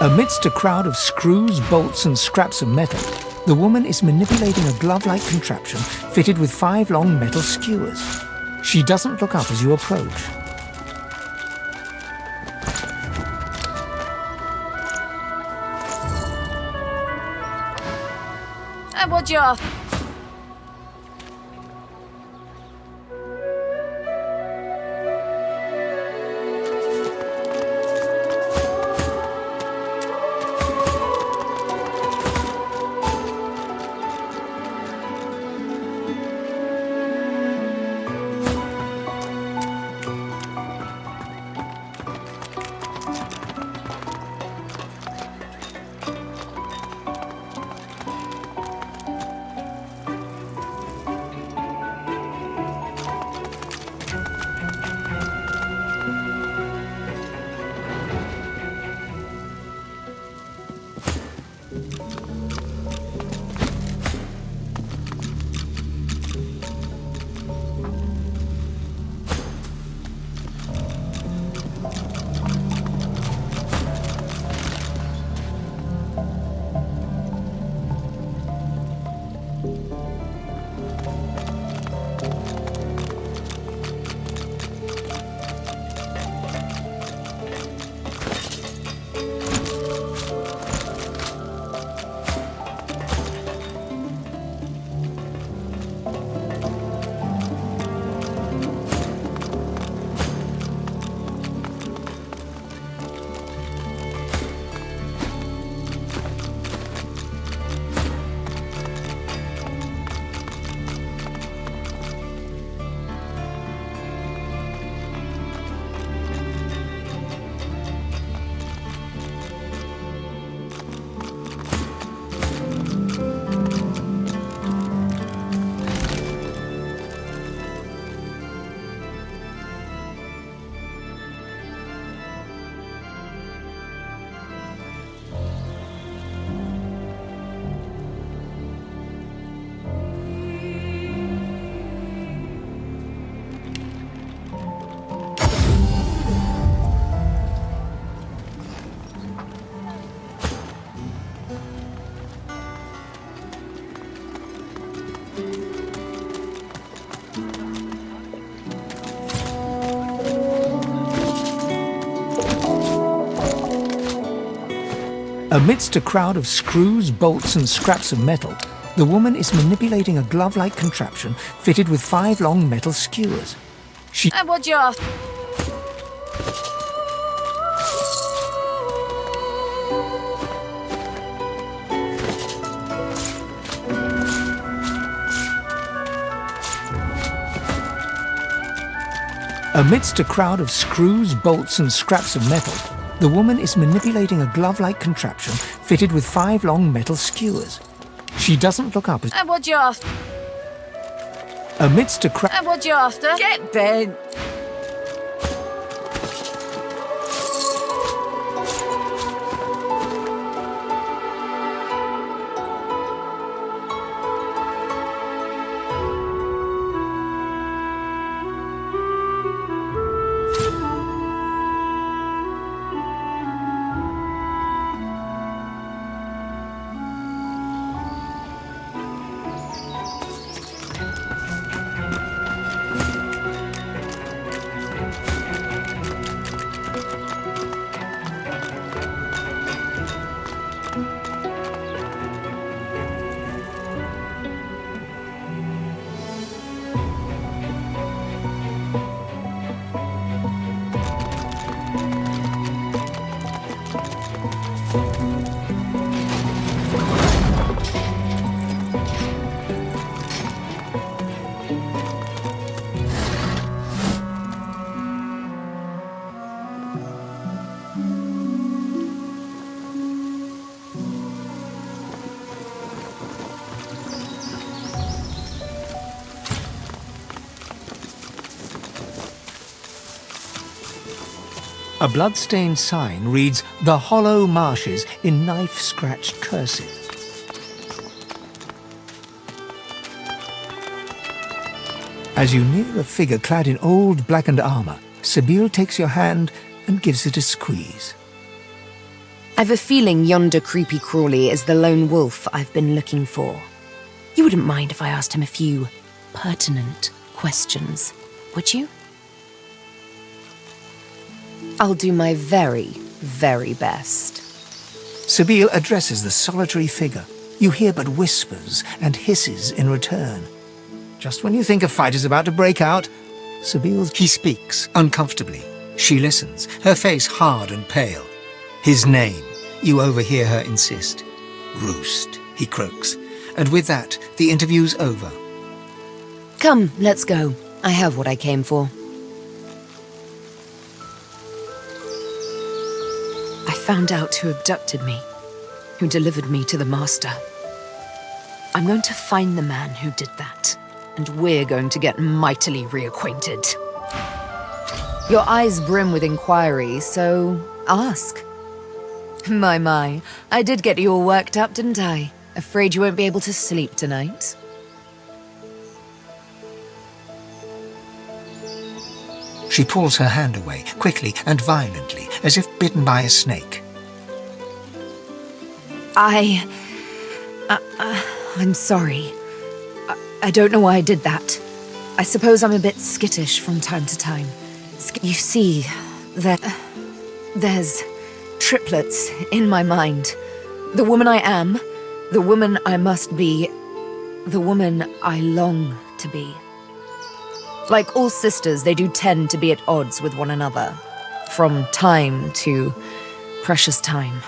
Amidst a crowd of screws, bolts, and scraps of metal, the woman is manipulating a glove-like contraption fitted with 5 long metal skewers. She doesn't look up as you approach. What's your... Amidst a crowd of screws, bolts, and scraps of metal, the woman is manipulating a glove-like contraption fitted with 5 long metal skewers. She... What you after? Amidst a crowd of screws, bolts, and scraps of metal, the woman is manipulating a glove-like contraption fitted with 5 long metal skewers. She doesn't look up as... What you after? Amidst a crowd... What you after? Get bent. A blood-stained sign reads, "The Hollow Marshes," in knife-scratched cursive. As you near a figure clad in old blackened armor, Sabine takes your hand and gives it a squeeze. I've a feeling yonder creepy crawly is the lone wolf I've been looking for. You wouldn't mind if I asked him a few pertinent questions, would you? I'll do my very, very best. Sabine addresses the solitary figure. You hear but whispers and hisses in return. Just when you think a fight is about to break out, he speaks uncomfortably. She listens, her face hard and pale. His name, you overhear her insist. "Roost," he croaks. And with that, the interview's over. Come, let's go. I have what I came for. I found out who abducted me, who delivered me to the Master. I'm going to find the man who did that, and we're going to get mightily reacquainted. Your eyes brim with inquiry, so ask. My, I did get you all worked up, didn't I? Afraid you won't be able to sleep tonight? She pulls her hand away, quickly and violently, as if bitten by a snake. I'm sorry. I don't know why I did that. I suppose I'm a bit skittish from time to time. You see, there's triplets in my mind. The woman I am, the woman I must be, the woman I long to be. Like all sisters, they do tend to be at odds with one another, from time to precious time.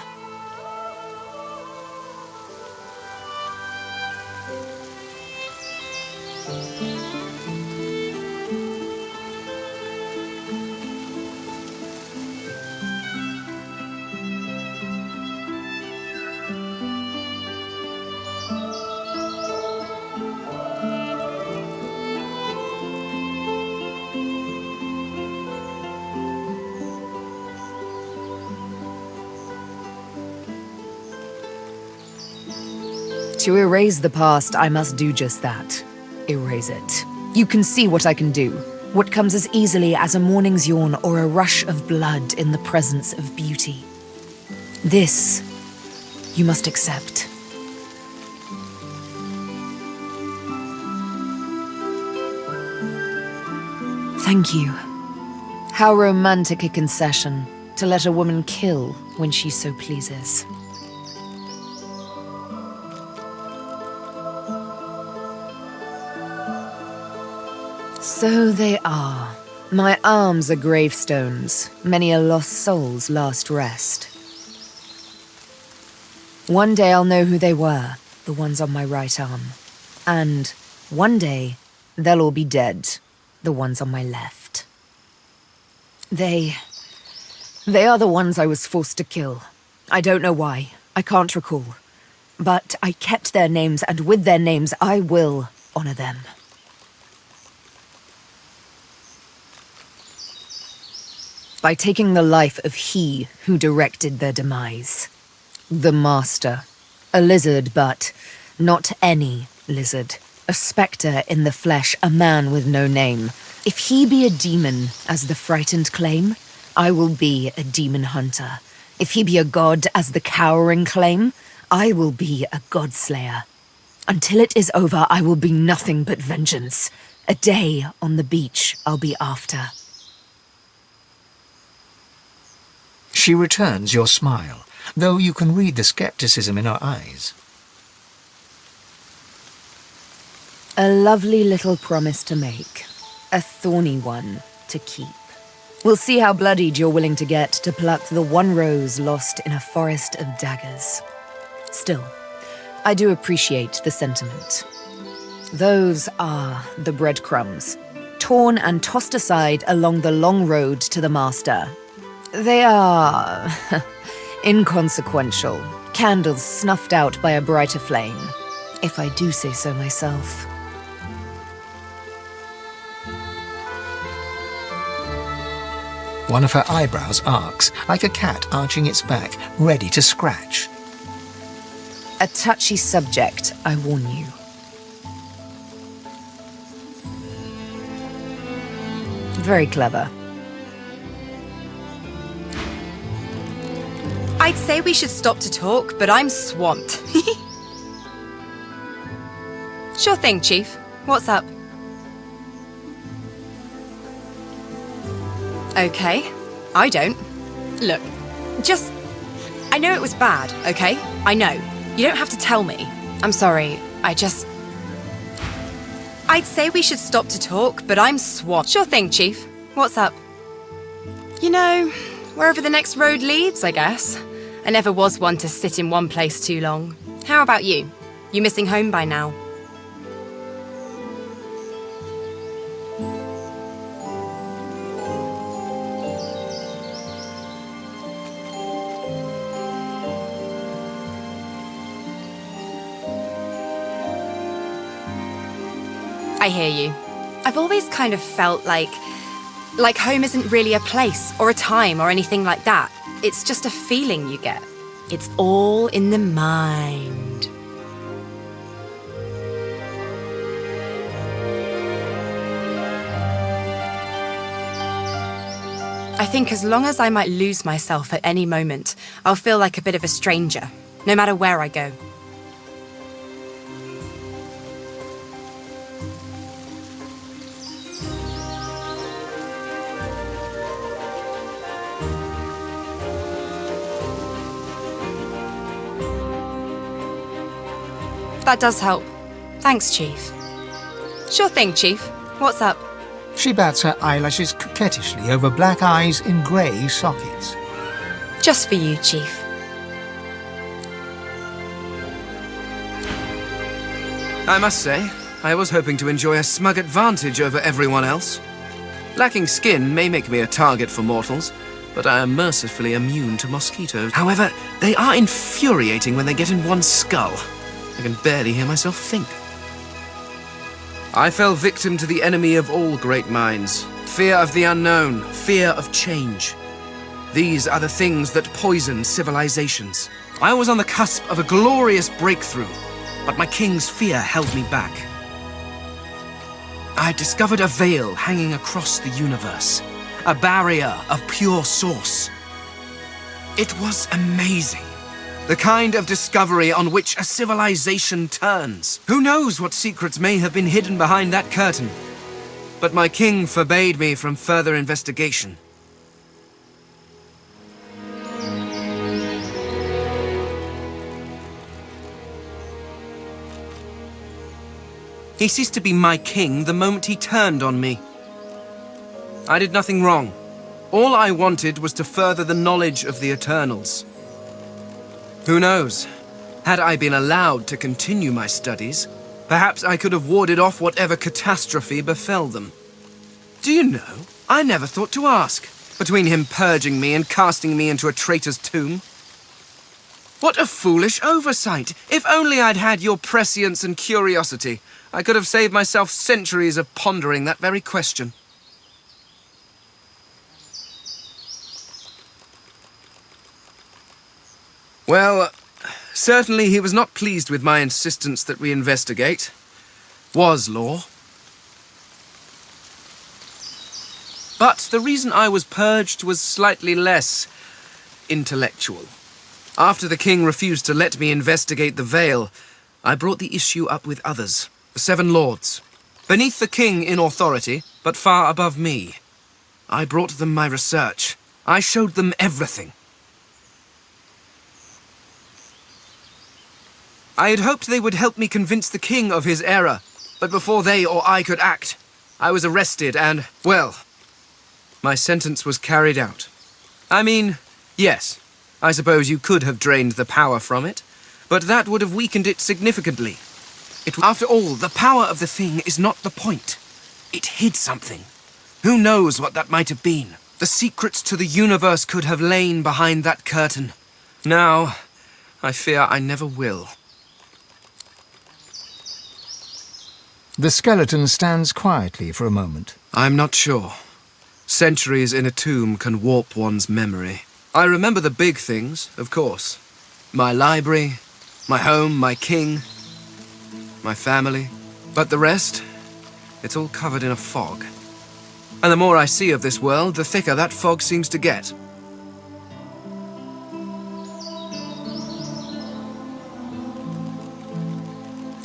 To erase the past, I must do just that. Erase it. You can see what I can do. What comes as easily as a morning's yawn or a rush of blood in the presence of beauty. This, you must accept. Thank you. How romantic a concession, to let a woman kill when she so pleases. So they are. My arms are gravestones, many a lost soul's last rest. One day I'll know who they were, the ones on my right arm. And one day, they'll all be dead, the ones on my left. They are the ones I was forced to kill. I don't know why. I can't recall. But I kept their names, and with their names, I will honor them. By taking the life of he who directed their demise. The Master. A lizard, but not any lizard. A spectre in the flesh, a man with no name. If he be a demon, as the frightened claim, I will be a demon hunter. If he be a god, as the cowering claim, I will be a godslayer. Until it is over, I will be nothing but vengeance. A day on the beach I'll be after. She returns your smile, though you can read the skepticism in her eyes. A lovely little promise to make. A thorny one to keep. We'll see how bloodied you're willing to get to pluck the one rose lost in a forest of daggers. Still, I do appreciate the sentiment. Those are the breadcrumbs, torn and tossed aside along the long road to the Master. They are inconsequential, candles snuffed out by a brighter flame, if I do say so myself. One of her eyebrows arcs, like a cat arching its back, ready to scratch. A touchy subject, I warn you. Very clever. I'd say we should stop to talk, but I'm swamped. Sure thing, Chief. What's up? Okay, I don't. Look, I know it was bad, okay? I know. You don't have to tell me. I'm sorry, I'd say we should stop to talk, but I'm swamped. Sure thing, Chief. What's up? You know, wherever the next road leads, I guess. I never was one to sit in one place too long. How about you? You missing home by now? I hear you. I've always kind of felt like home isn't really a place or a time or anything like that. It's just a feeling you get. It's all in the mind. I think as long as I might lose myself at any moment, I'll feel like a bit of a stranger, no matter where I go. That does help. Thanks, Chief. Sure thing, Chief. What's up? She bats her eyelashes coquettishly over black eyes in grey sockets. Just for you, Chief. I must say, I was hoping to enjoy a smug advantage over everyone else. Lacking skin may make me a target for mortals, but I am mercifully immune to mosquitoes. However, they are infuriating when they get in one's skull. I can barely hear myself think. I fell victim to the enemy of all great minds. Fear of the unknown, fear of change. These are the things that poison civilizations. I was on the cusp of a glorious breakthrough, but my king's fear held me back. I discovered a veil hanging across the universe, a barrier of pure source. It was amazing. The kind of discovery on which a civilization turns. Who knows what secrets may have been hidden behind that curtain? But my king forbade me from further investigation. He ceased to be my king the moment he turned on me. I did nothing wrong. All I wanted was to further the knowledge of the Eternals. Who knows? Had I been allowed to continue my studies, perhaps I could have warded off whatever catastrophe befell them. Do you know, I never thought to ask, between him purging me and casting me into a traitor's tomb. What a foolish oversight! If only I'd had your prescience and curiosity, I could have saved myself centuries of pondering that very question. Well, certainly he was not pleased with my insistence that we investigate. Was law. But the reason I was purged was slightly less intellectual. After the king refused to let me investigate the Veil, I brought the issue up with others, the 7 lords. Beneath the king in authority, but far above me. I brought them my research. I showed them everything. I had hoped they would help me convince the king of his error, but before they or I could act, I was arrested and, well, my sentence was carried out. I mean, yes, I suppose you could have drained the power from it, but that would have weakened it significantly. After all, the power of the thing is not the point. It hid something. Who knows what that might have been? The secrets to the universe could have lain behind that curtain. Now, I fear I never will. The skeleton stands quietly for a moment. I'm not sure. Centuries in a tomb can warp one's memory. I remember the big things, of course. My library, my home, my king, my family. But the rest, it's all covered in a fog. And the more I see of this world, the thicker that fog seems to get.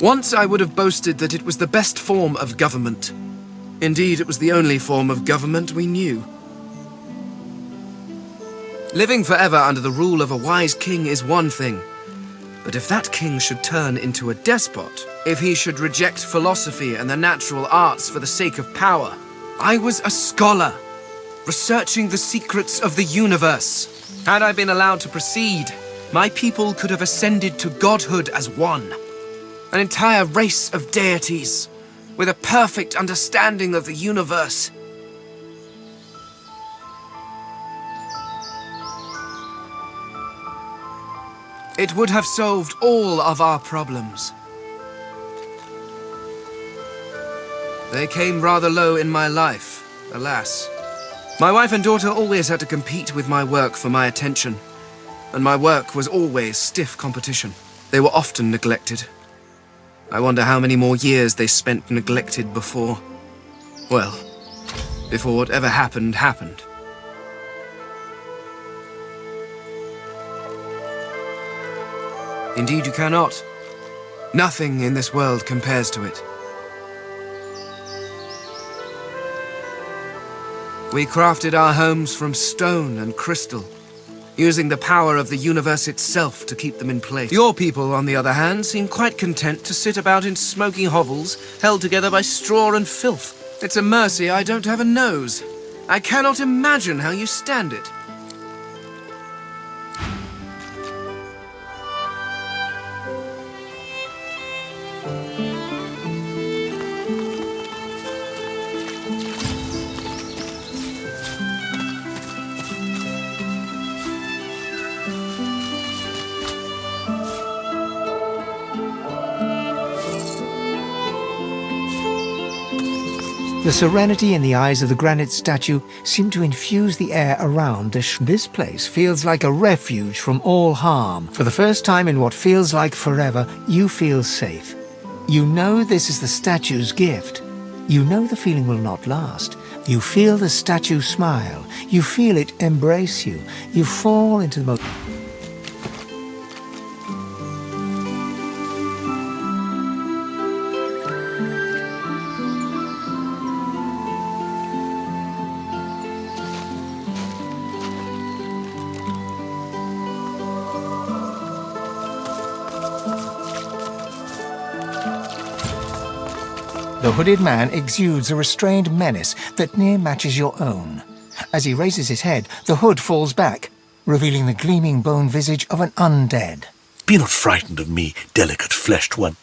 Once I would have boasted that it was the best form of government. Indeed, it was the only form of government we knew. Living forever under the rule of a wise king is one thing. But if that king should turn into a despot, if he should reject philosophy and the natural arts for the sake of power, I was a scholar, researching the secrets of the universe. Had I been allowed to proceed, my people could have ascended to godhood as one. An entire race of deities, with a perfect understanding of the universe. It would have solved all of our problems. They came rather low in my life, alas. My wife and daughter always had to compete with my work for my attention, and my work was always stiff competition. They were often neglected. I wonder how many more years they spent neglected before. Well, before whatever happened, happened. Indeed you cannot. Nothing in this world compares to it. We crafted our homes from stone and crystal, using the power of the universe itself to keep them in place. Your people, on the other hand, seem quite content to sit about in smoky hovels, held together by straw and filth. It's a mercy I don't have a nose. I cannot imagine how you stand it. The serenity in the eyes of the granite statue seemed to infuse the air around this place feels like a refuge from all harm. For the first time in what feels like forever, you feel safe. You know this is the statue's gift. You know the feeling will not last. You feel the statue smile. You feel it embrace you. You fall into the most... The hooded man exudes a restrained menace that near matches your own. As he raises his head, the hood falls back, revealing the gleaming bone visage of an undead. Be not frightened of me, delicate fleshed one.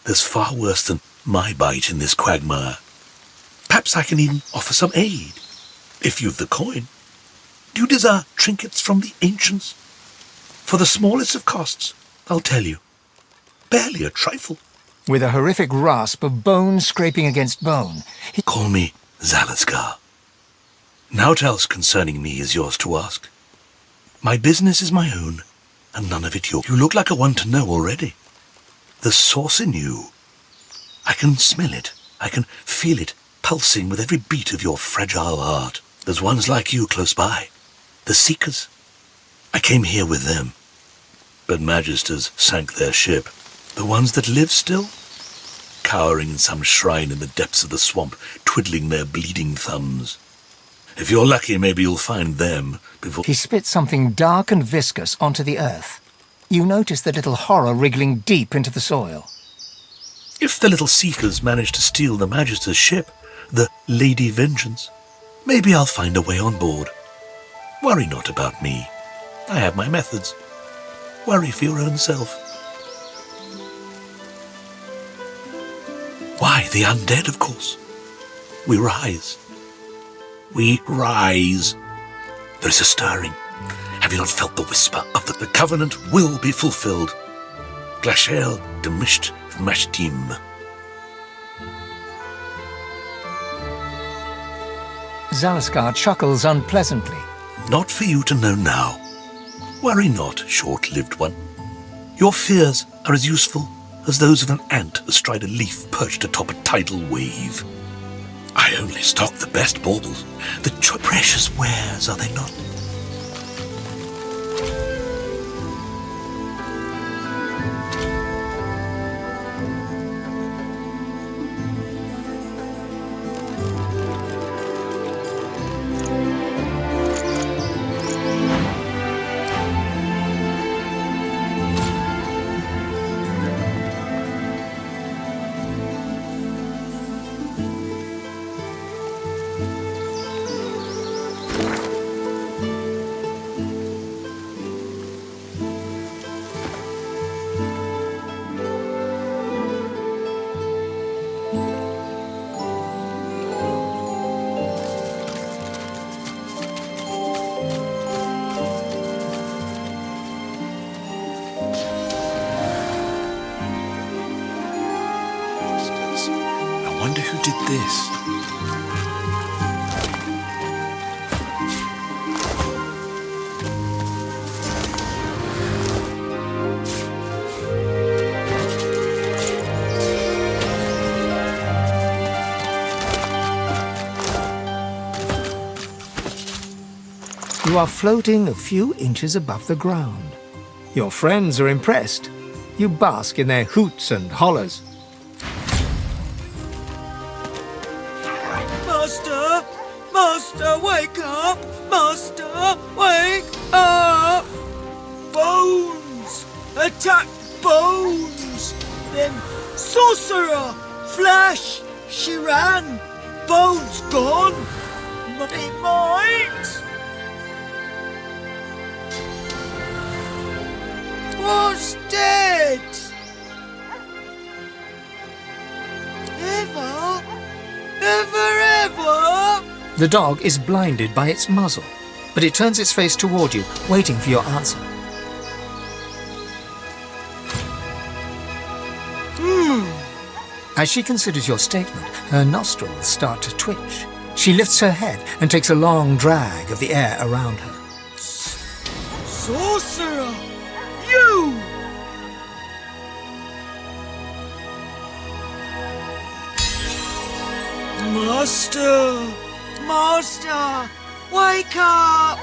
There's far worse than my bite in this quagmire. Perhaps I can even offer some aid, if you've the coin. Do you desire trinkets from the ancients? For the smallest of costs, I'll tell you. Barely a trifle. With a horrific rasp of bone scraping against bone, he... Call me Zalaskar. Naught else concerning me is yours to ask. My business is my own, and none of it yours. You look like a one to know already. The source in you. I can smell it. I can feel it pulsing with every beat of your fragile heart. There's ones like you close by. The Seekers. I came here with them. But Magisters sank their ship. The ones that live still? Cowering in some shrine in the depths of the swamp, twiddling their bleeding thumbs. If you're lucky, maybe you'll find them before... He spits something dark and viscous onto the earth. You notice the little horror wriggling deep into the soil. If the little Seekers manage to steal the Magister's ship, the Lady Vengeance, maybe I'll find a way on board. Worry not about me. I have my methods. Worry for your own self. Why, the undead, of course. We rise. We rise. There is a stirring. Have you not felt the whisper of the covenant will be fulfilled? Glacial demisht vmashtim. Zalaskar chuckles unpleasantly. Not for you to know now. Worry not, short-lived one. Your fears are as useful as those of an ant astride a leaf perched atop a tidal wave. I only stock the best baubles, the precious wares, are they not? I wonder who did this. You are floating a few inches above the ground. Your friends are impressed. You bask in their hoots and hollers. Master! Master, wake up! Master, wake up! Bones! Attack bones! Then sorcerer! Flash! She ran! Bones gone! It might! Was dead! Ever? Ever? The dog is blinded by its muzzle, but it turns its face toward you, waiting for your answer. As she considers your statement, her nostrils start to twitch. She lifts her head and takes a long drag of the air around her. Sorcerer! You! Master! Master! Wake up!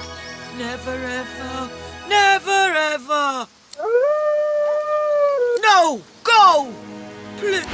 Never ever! Never ever! No! Go! Please!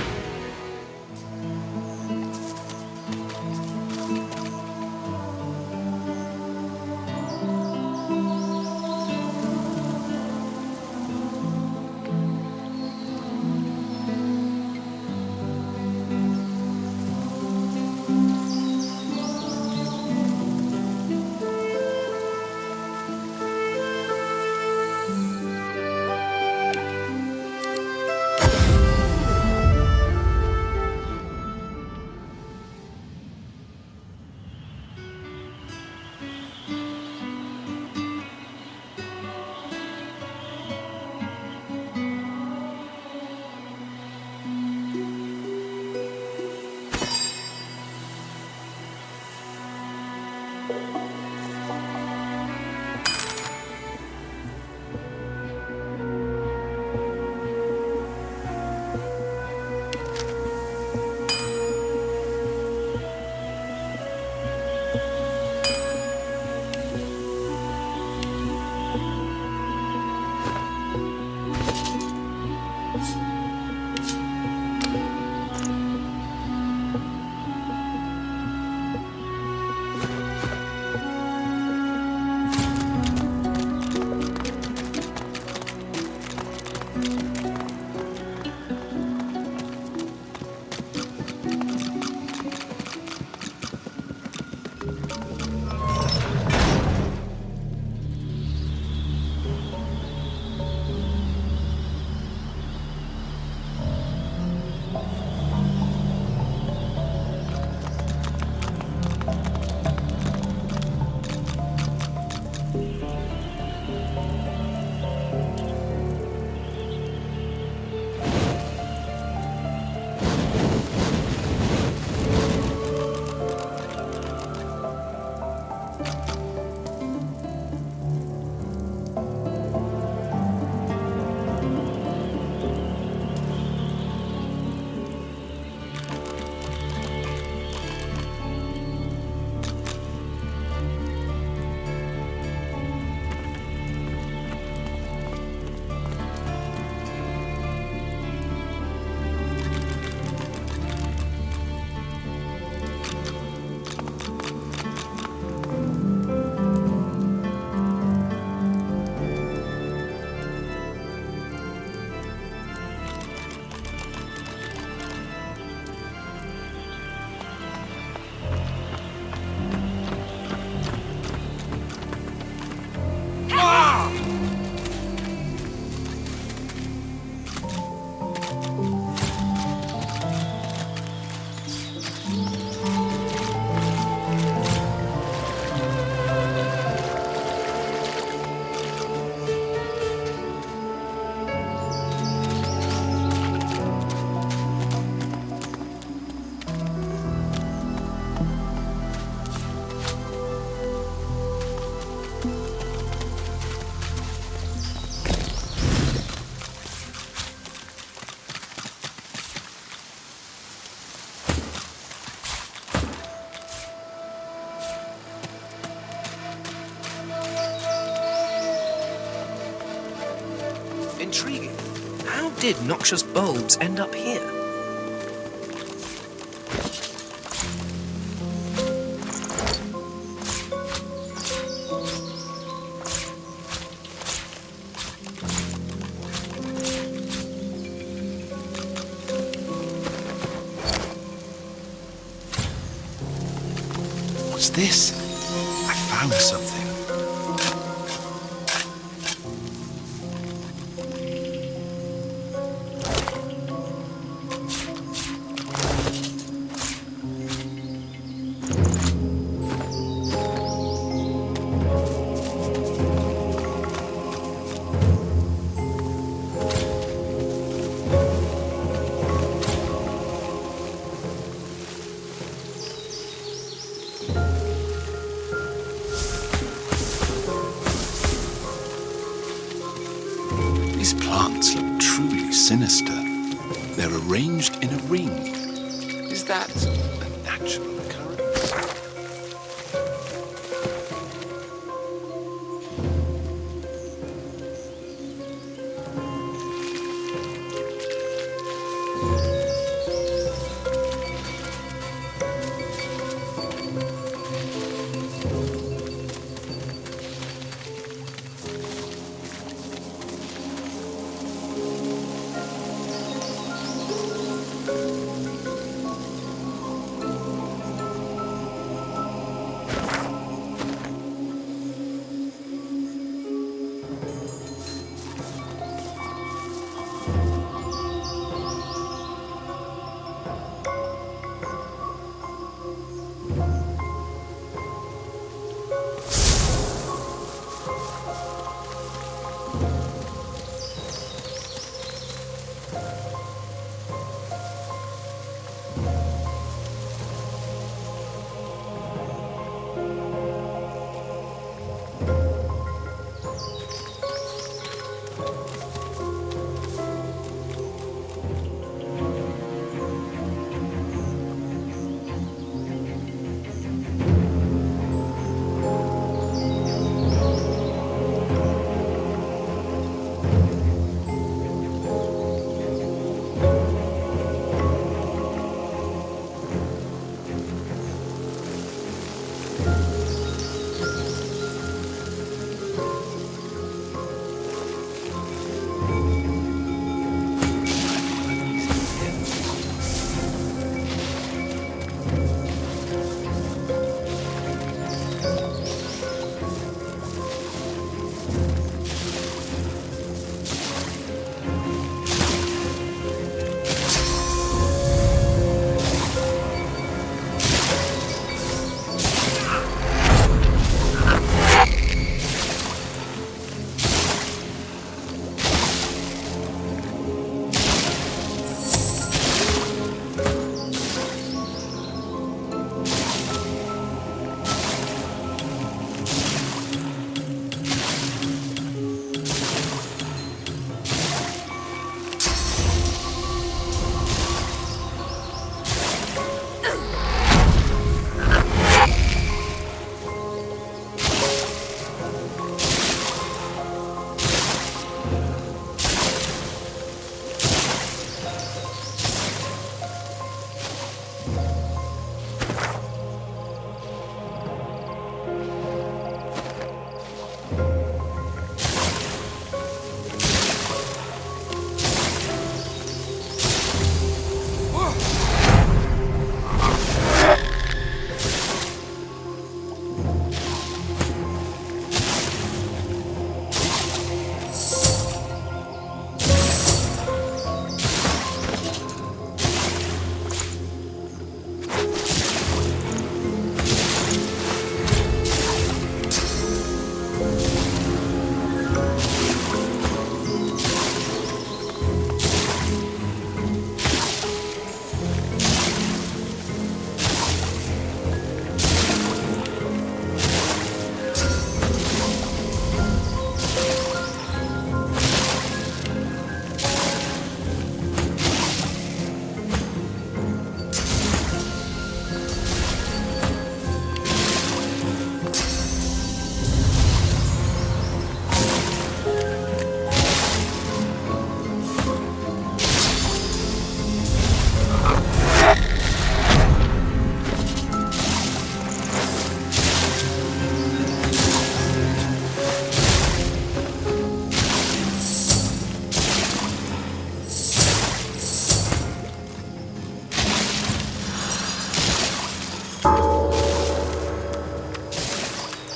Intriguing. How did noxious bulbs end up here? What's this? I found something. These plants look truly sinister. They're arranged in a ring. Is that a natural occurrence?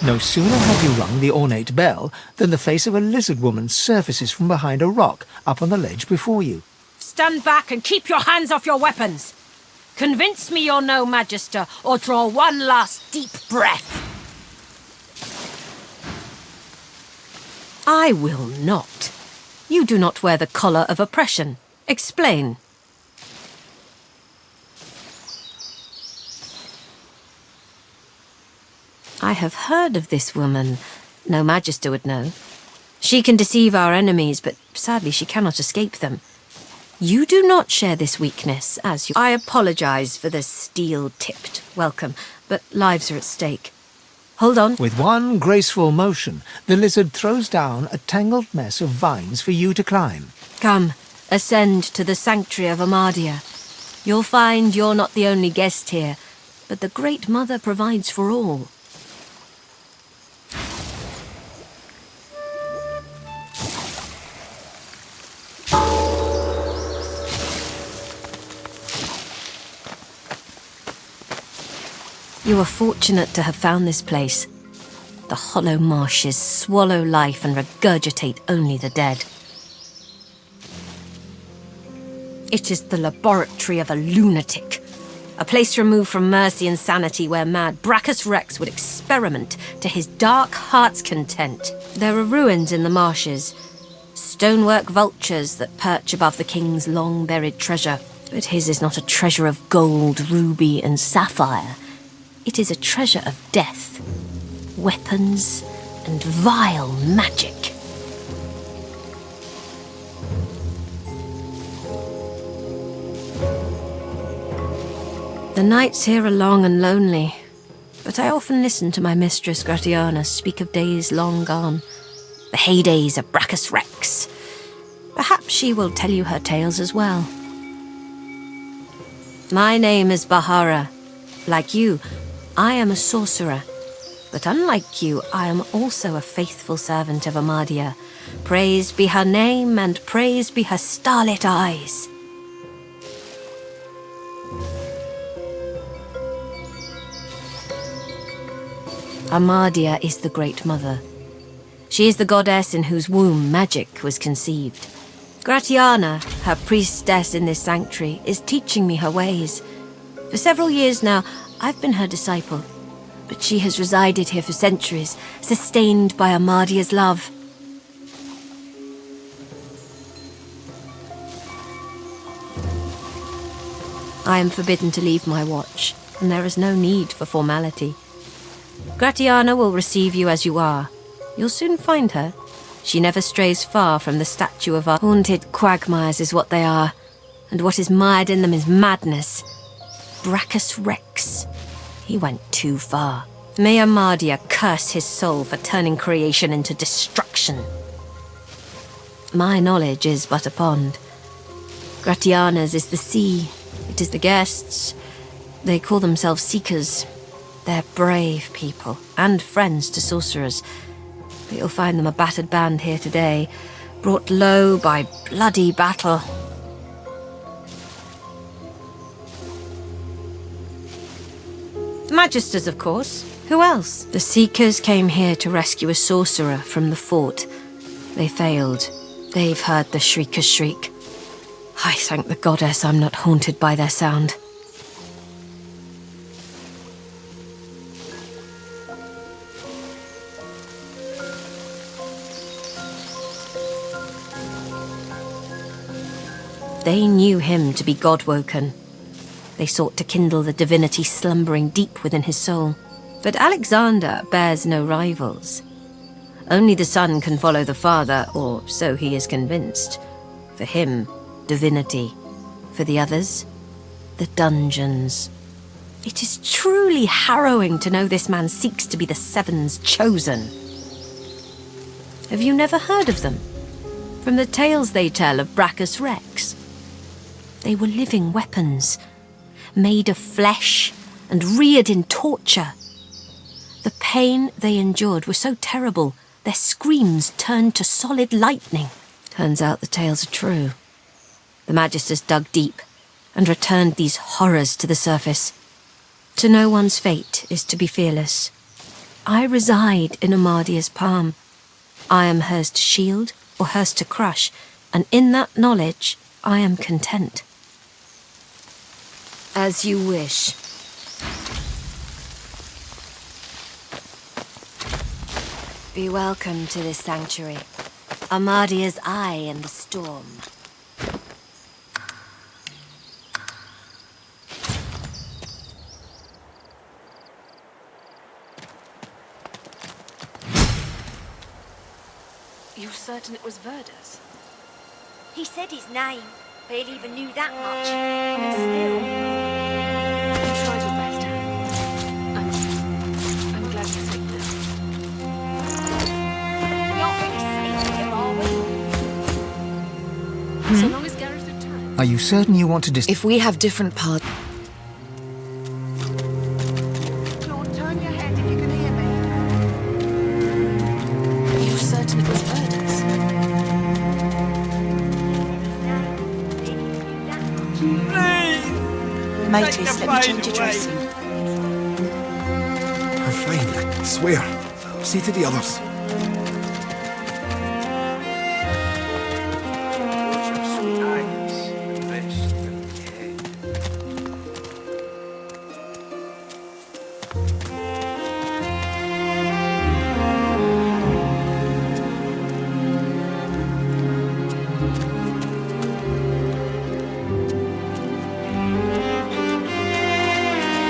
No sooner have you rung the ornate bell than the face of a lizard woman surfaces from behind a rock up on the ledge before you. Stand back and keep your hands off your weapons. Convince me you're no magister, or draw one last deep breath. I will not. You do not wear the collar of oppression. Explain. I have heard of this woman. No magister would know. She can deceive our enemies, but sadly she cannot escape them. You do not share this weakness, as you... I apologize for the steel-tipped welcome, but lives are at stake. Hold on. With one graceful motion, the lizard throws down a tangled mess of vines for you to climb. Come, ascend to the sanctuary of Amadia. You'll find you're not the only guest here, but the Great Mother provides for all. You are fortunate to have found this place. The hollow marshes swallow life and regurgitate only the dead. It is the laboratory of a lunatic, a place removed from mercy and sanity where mad Brachus Rex would experiment to his dark heart's content. There are ruins in the marshes, stonework vultures that perch above the king's long-buried treasure. But his is not a treasure of gold, ruby, and sapphire. It is a treasure of death, weapons, and vile magic. The nights here are long and lonely, but I often listen to my mistress Gratiana speak of days long gone, the heydays of Brachus Rex. Perhaps she will tell you her tales as well. My name is Bahara. Like you, I am a sorcerer, but unlike you, I am also a faithful servant of Amadia. Praised be her name, and praised be her starlit eyes. Amadia is the Great Mother. She is the goddess in whose womb magic was conceived. Gratiana, her priestess in this sanctuary, is teaching me her ways. For several years now, I've been her disciple, but she has resided here for centuries, sustained by Amadia's love. I am forbidden to leave my watch, and there is no need for formality. Gratiana will receive you as you are. You'll soon find her. She never strays far from the statue of our haunted quagmires is what they are, and what is mired in them is madness. Brachus Rex. He went too far. May Amadia curse his soul for turning creation into destruction. My knowledge is but a pond. Gratiana's is the sea. It is the guests. They call themselves seekers. They're brave people, and friends to sorcerers. But you'll find them a battered band here today, brought low by bloody battle. Magisters, of course. Who else? The Seekers came here to rescue a sorcerer from the fort. They failed. They've heard the Shrieker's shriek. I thank the goddess I'm not haunted by their sound. They knew him to be God-woken. They sought to kindle the divinity slumbering deep within his soul. But Alexander bears no rivals. Only the son can follow the father, or so he is convinced. For him, divinity. For the others, the dungeons. It is truly harrowing to know this man seeks to be the Seven's chosen. Have you never heard of them? From the tales they tell of Brachus Rex. They were living weapons, made of flesh and reared in torture. The pain they endured was so terrible, their screams turned to solid lightning. Turns out the tales are true. The Magisters dug deep and returned these horrors to the surface. To know one's fate is to be fearless. I reside in Amadia's palm. I am hers to shield or hers to crush, and in that knowledge I am content. As you wish. Be welcome to this sanctuary, Amadia's eye in the storm. You're certain it was Verda's? He said his name, but he even knew that much. But still. You tried your best, I'm glad you're safe now. We aren't really safe here, are we? So long as Gareth returns. Are you certain you want to If we have different paths... Claude, turn your head if you can hear me. You're certain it was Verda's? Mateys, let me change your dressing. I'm fine, I swear. See to the others.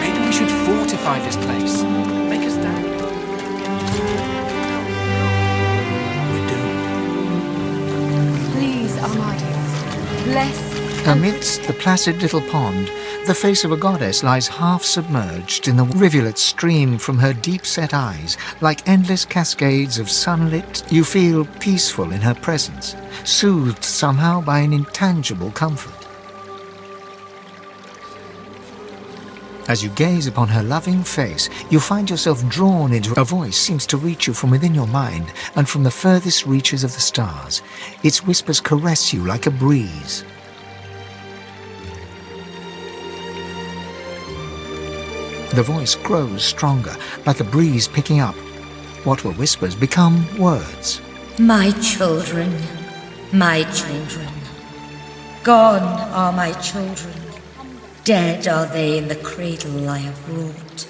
Maybe we should fortify this place. Make a stand. Please, Amadia, bless... Amidst the placid little pond, the face of a goddess lies half submerged in the rivulets stream from her deep-set eyes. Like endless cascades of sunlit, you feel peaceful in her presence, soothed somehow by an intangible comfort. As you gaze upon her loving face, you find yourself drawn into a voice seems to reach you from within your mind and from the furthest reaches of the stars. Its whispers caress you like a breeze. The voice grows stronger, like a breeze picking up. What were whispers become words. My children, my children. Gone are my children. Dead are they in the cradle I have wrought.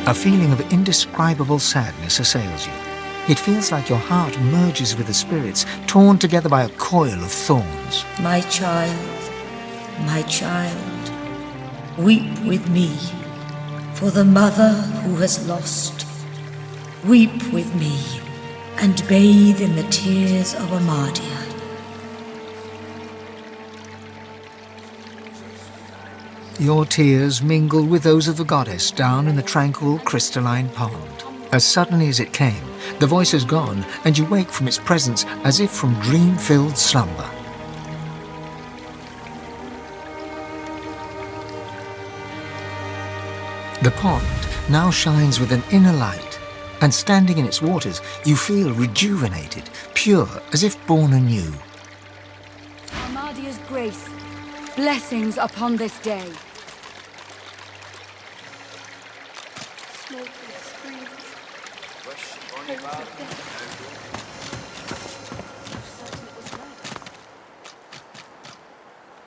A feeling of indescribable sadness assails you. It feels like your heart merges with the spirits, torn together by a coil of thorns. My child, weep with me for the mother who has lost. Weep with me and bathe in the tears of Amadia. Your tears mingle with those of the goddess down in the tranquil crystalline pond. As suddenly as it came, the voice is gone, and you wake from its presence as if from dream-filled slumber. The pond now shines with an inner light, and standing in its waters, you feel rejuvenated, pure, as if born anew. Amadia's grace, blessings upon this day.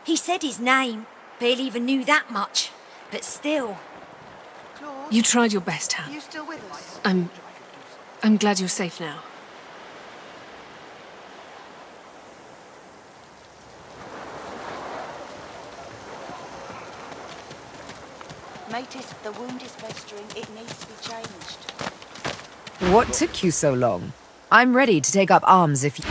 He said his name, but he even knew that much. But still. You tried your best, Han. Are you still with us? I'm glad you're safe now. Mateys, the wound is festering. It needs to be changed. What took you so long? I'm ready to take up arms if you...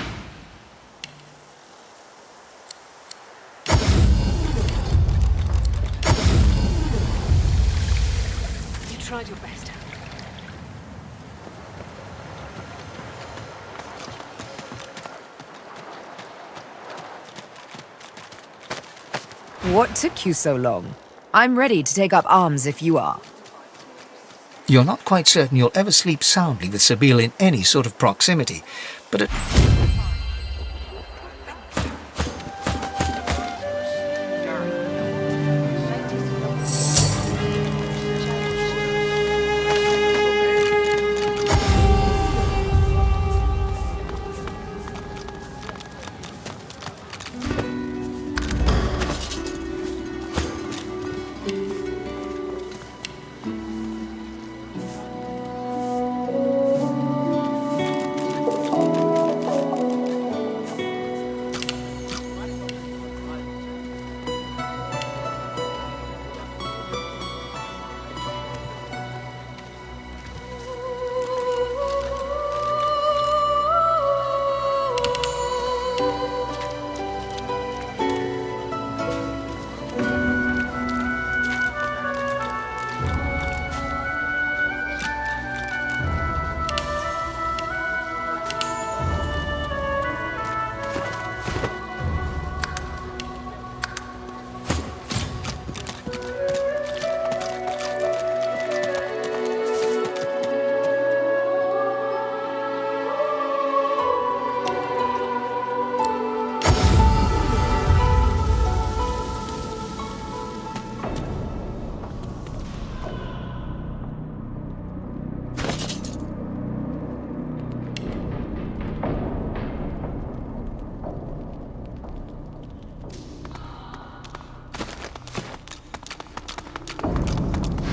You tried your best. What took you so long? I'm ready to take up arms if you are. You're not quite certain you'll ever sleep soundly with Sabine in any sort of proximity, but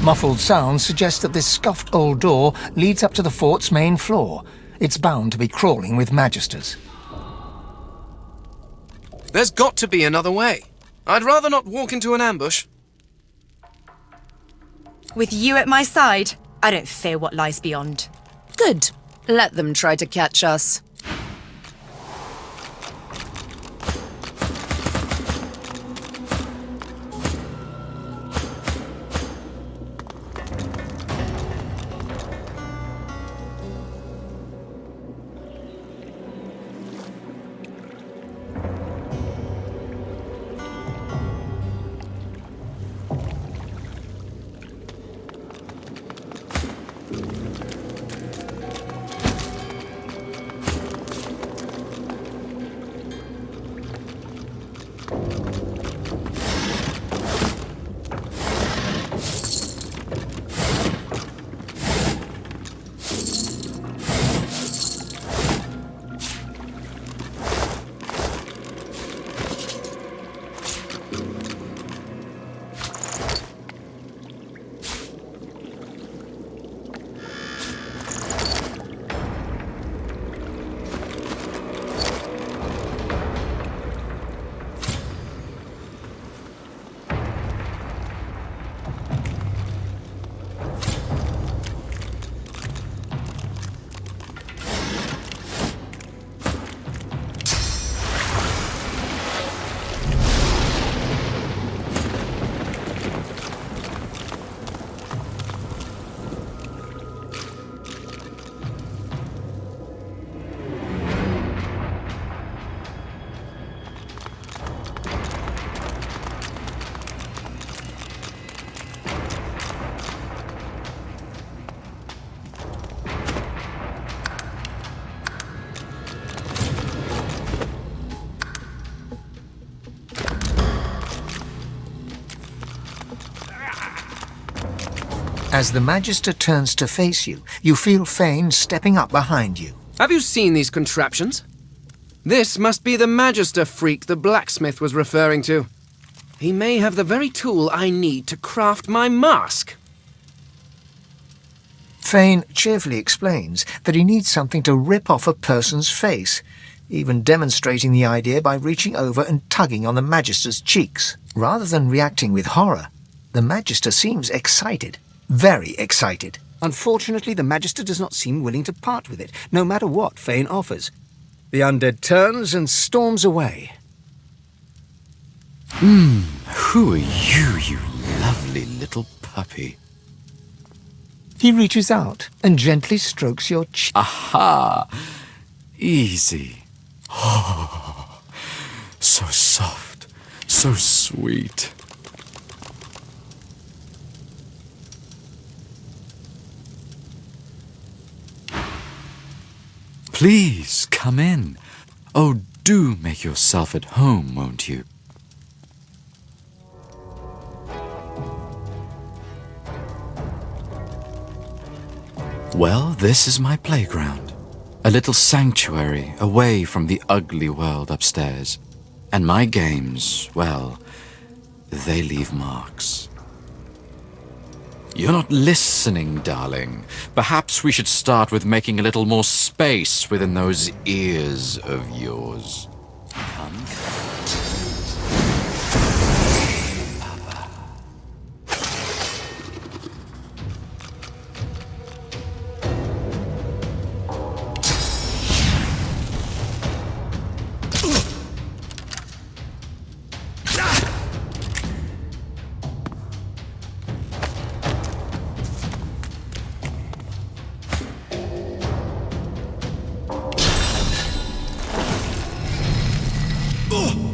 Muffled sounds suggest that this scuffed old door leads up to the fort's main floor. It's bound to be crawling with magisters. There's got to be another way. I'd rather not walk into an ambush. With you at my side, I don't fear what lies beyond. Good. Let them try to catch us. As the Magister turns to face you, you feel Fane stepping up behind you. Have you seen these contraptions? This must be the Magister freak the blacksmith was referring to. He may have the very tool I need to craft my mask. Fane cheerfully explains that he needs something to rip off a person's face, even demonstrating the idea by reaching over and tugging on the Magister's cheeks. Rather than reacting with horror, the Magister seems excited. Very excited. Unfortunately, the Magister does not seem willing to part with it, no matter what Fane offers. The undead turns and storms away. Who are you, you lovely little puppy? He reaches out and gently strokes your cheek. Aha! Easy. Oh, so soft, so sweet. Please, come in. Oh, do make yourself at home, won't you? Well, this is my playground. A little sanctuary away from the ugly world upstairs. And my games, well, they leave marks. You're not listening, darling. Perhaps we should start with making a little more space within those ears of yours. Come. Ugh!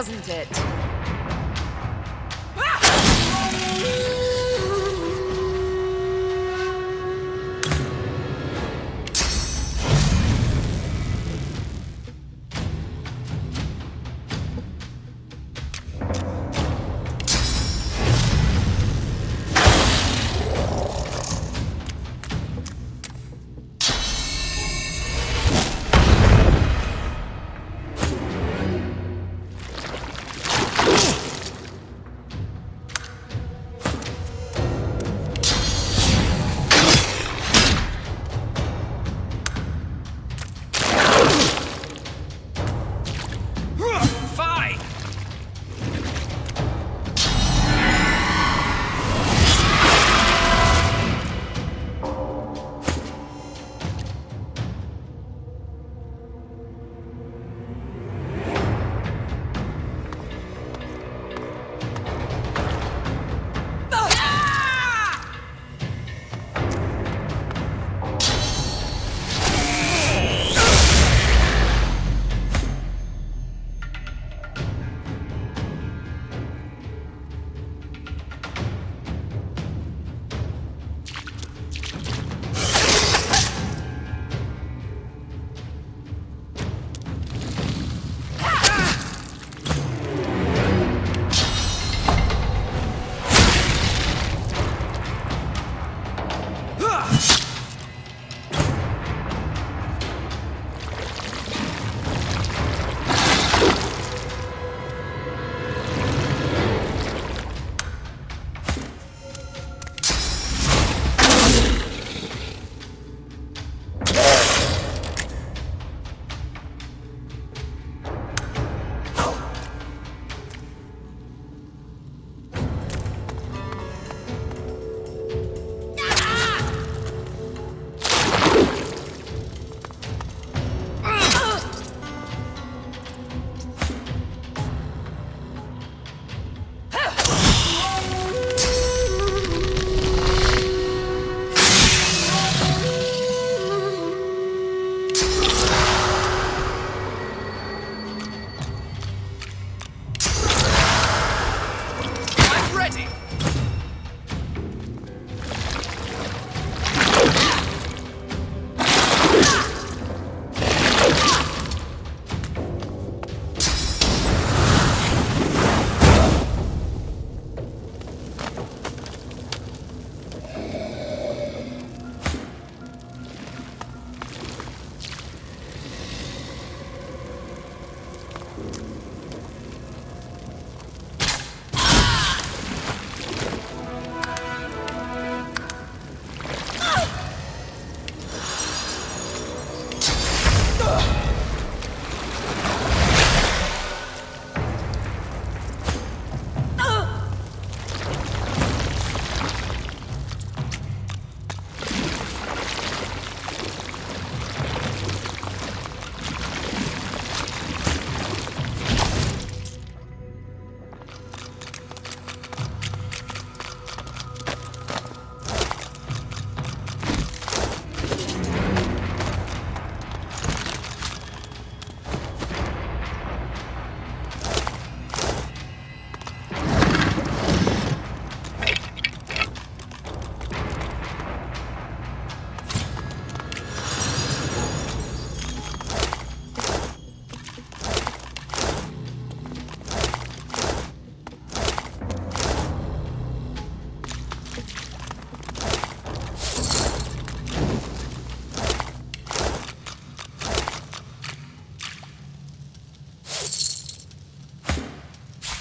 doesn't it?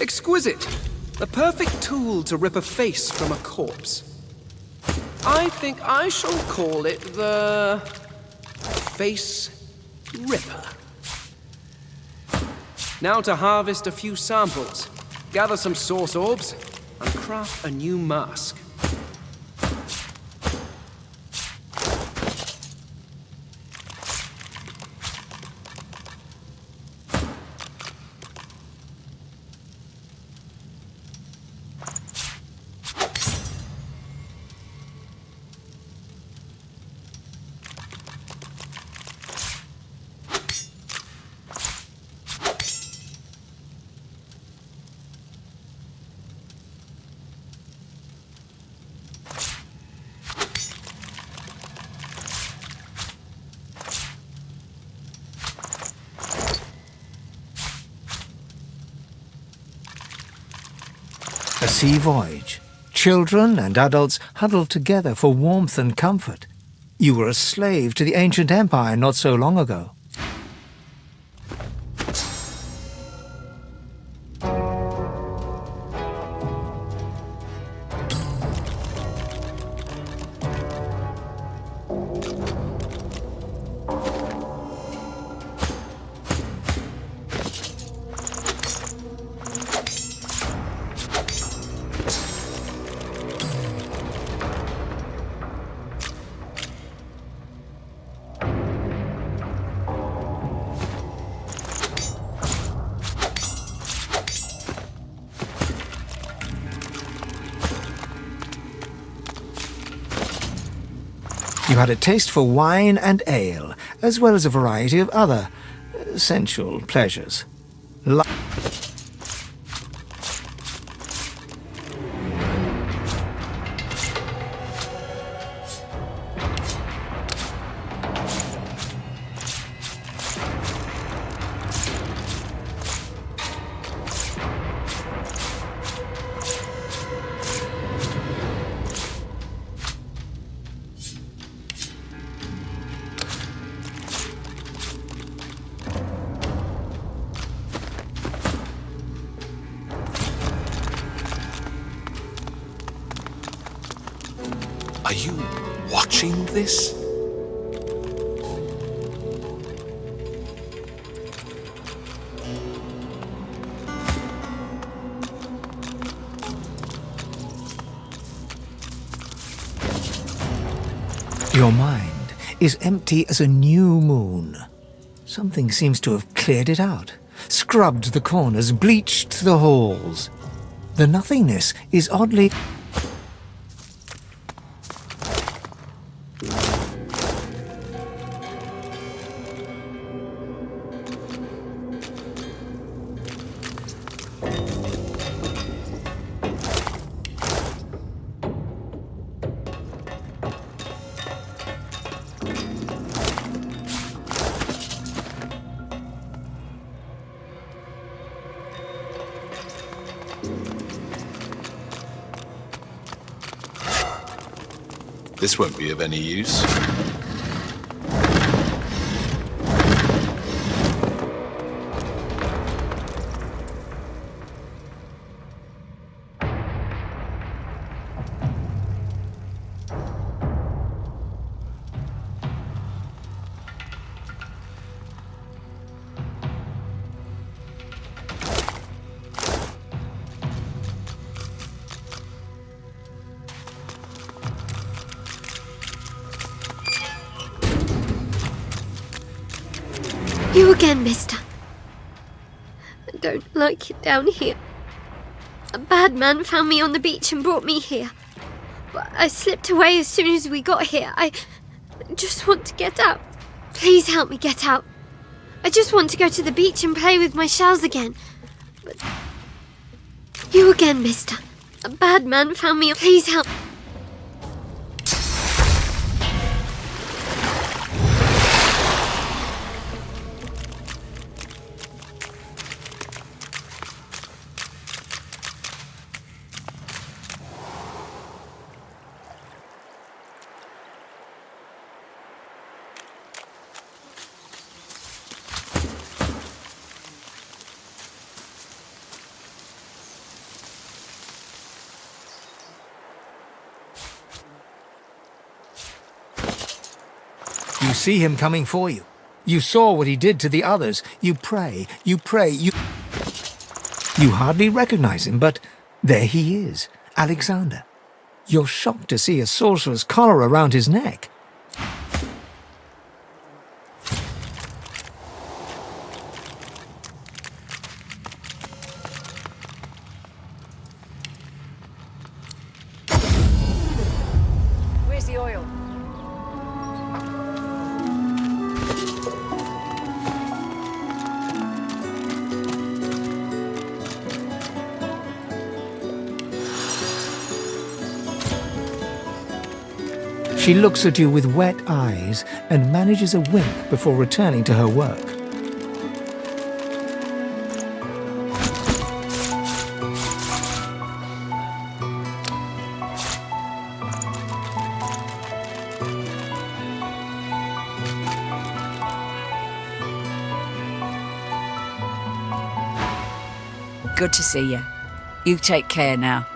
Exquisite. The perfect tool to rip a face from a corpse. I think I shall call it the Face Ripper. Now to harvest a few samples, gather some source orbs, and craft a new mask. sea voyage. Children and adults huddled together for warmth and comfort. You were a slave to the ancient empire not so long ago. You had a taste for wine and ale, as well as a variety of other sensual pleasures. Are you watching this? Your mind is empty as a new moon. Something seems to have cleared it out, scrubbed the corners, bleached the halls. The nothingness is oddly... This won't be of any use. You again, mister. I don't like it down here. A bad man found me on the beach and brought me here. But I slipped away as soon as we got here. I just want to get out. Please help me get out. I just want to go to the beach and play with my shells again. But... You again, mister. A bad man found me. Please help. You see him coming for you. You saw what he did to the others. You pray, you... You hardly recognize him, but there he is, Alexander. You're shocked to see a sorcerer's collar around his neck. Where's the oil? She looks at you with wet eyes and manages a wink before returning to her work. Good to see you. You take care now.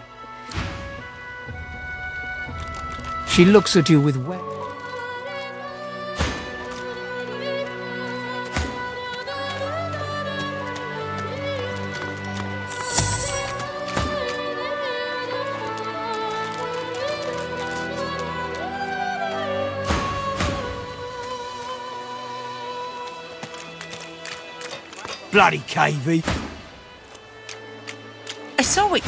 She looks at you with wet. Bloody cavey. I saw it.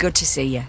Good to see you.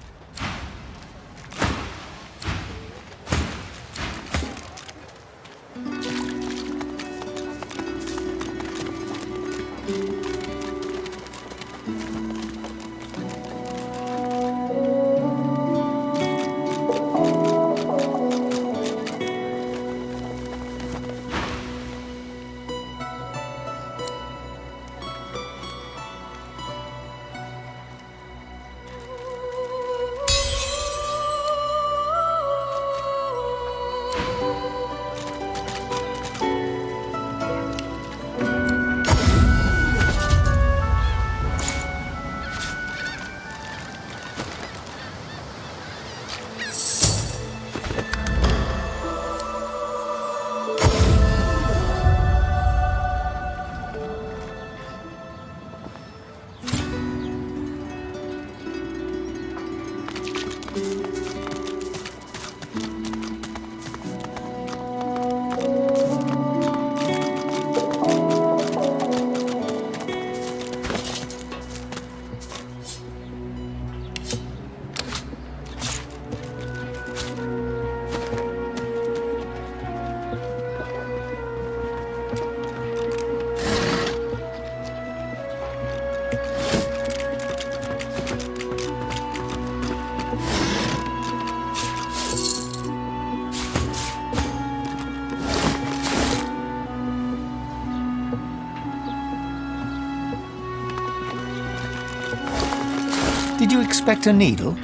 Did you expect a needle?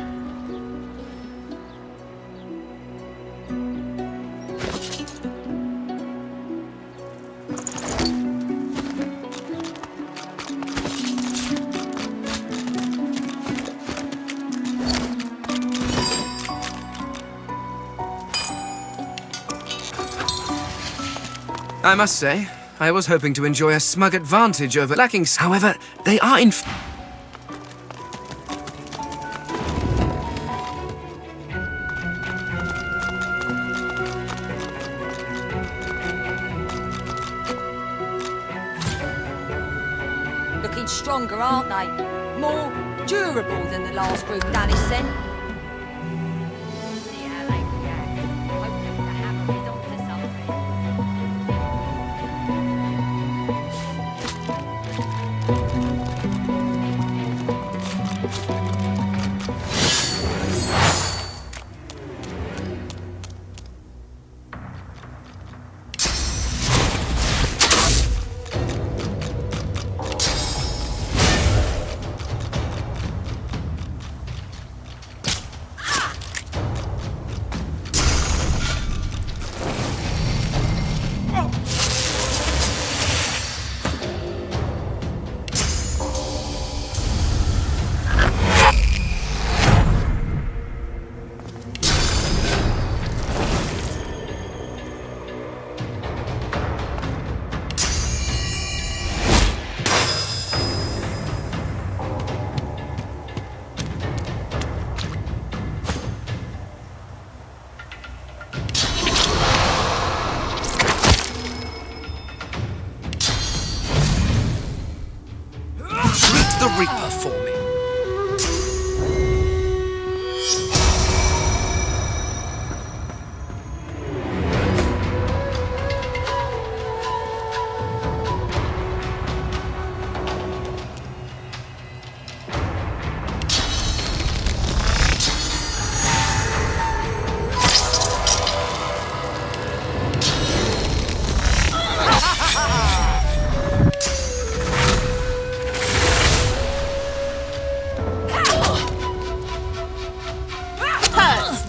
I must say, I was hoping to enjoy a smug advantage over lacking. However, they are in. Looking stronger, aren't they? More durable than the last group Danny sent. See how they react. Hope the hammer is onto something.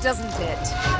doesn't it?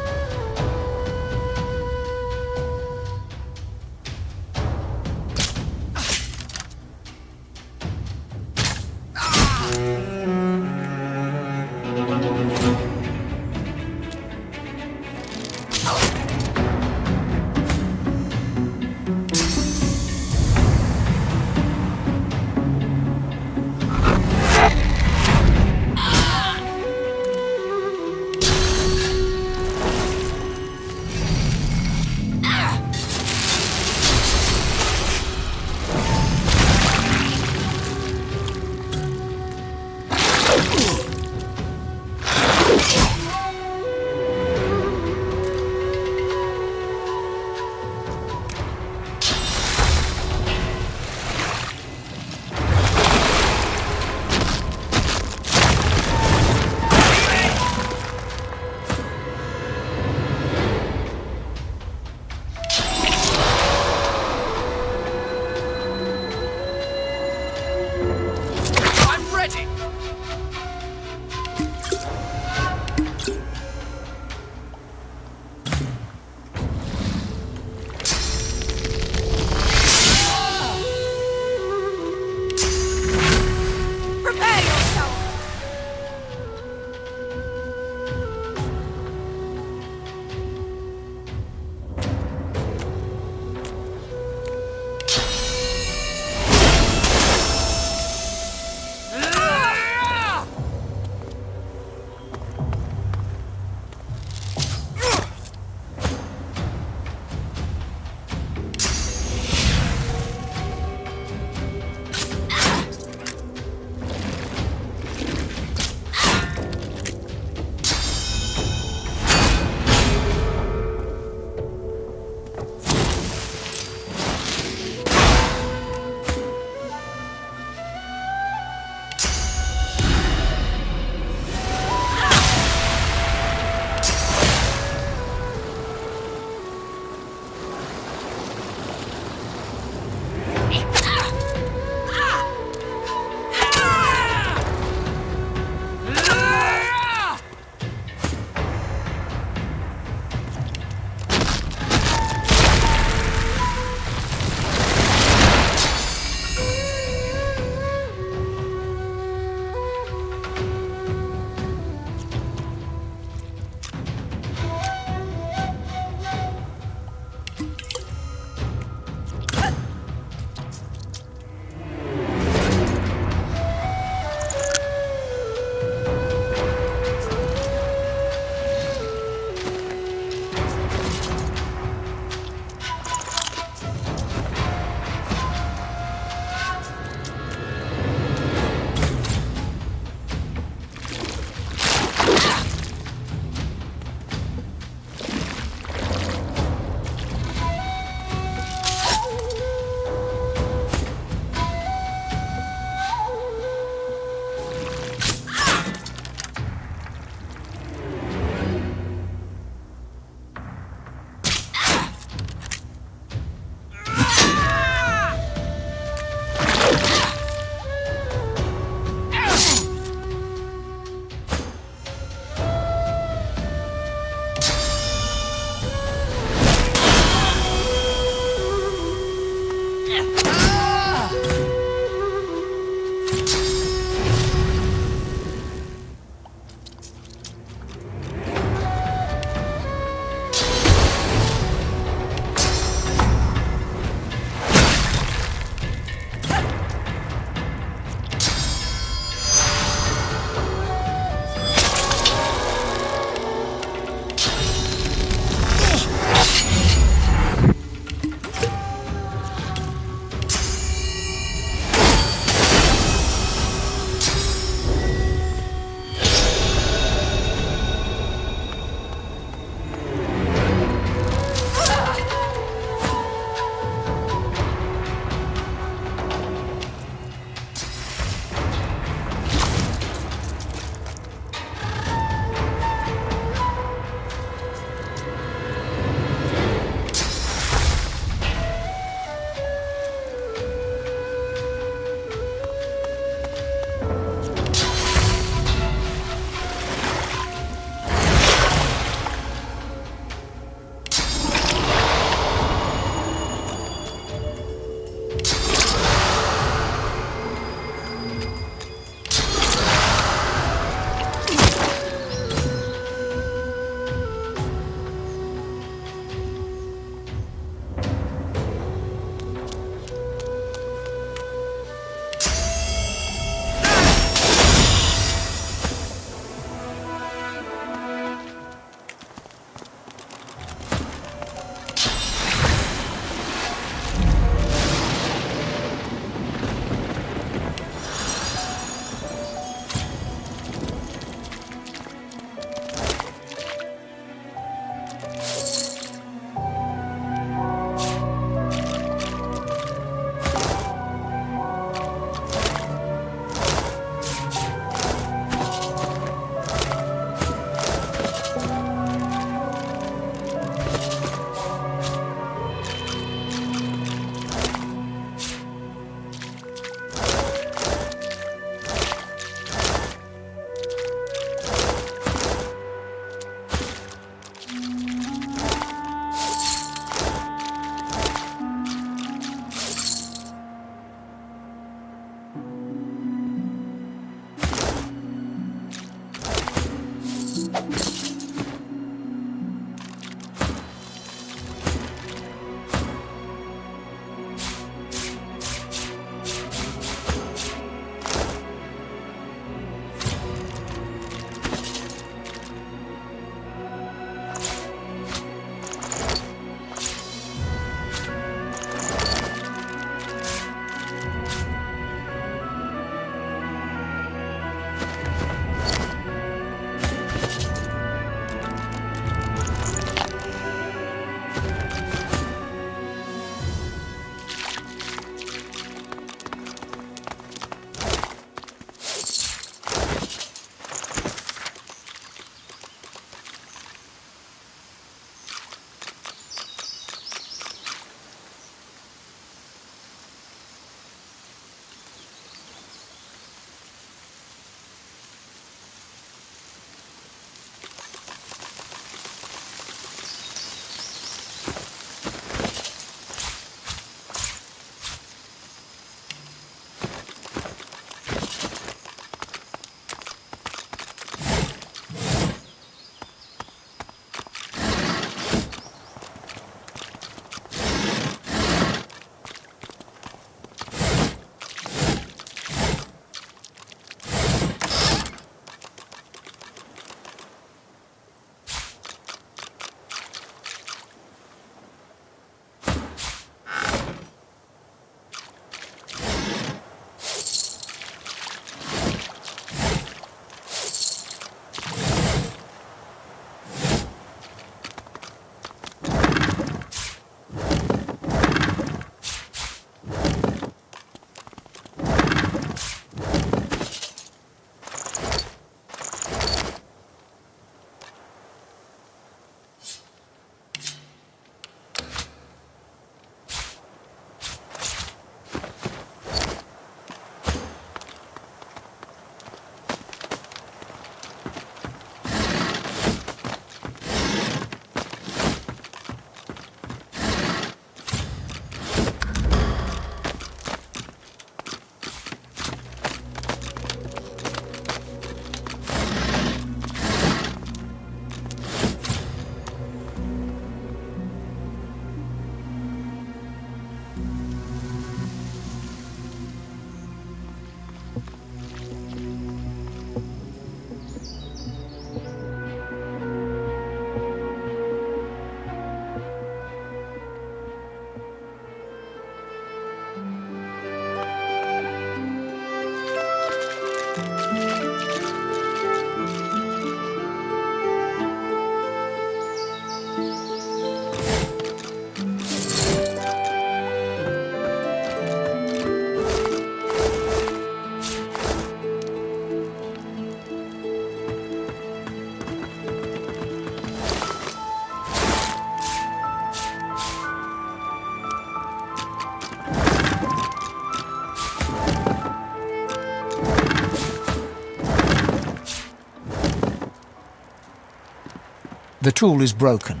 The tool is broken.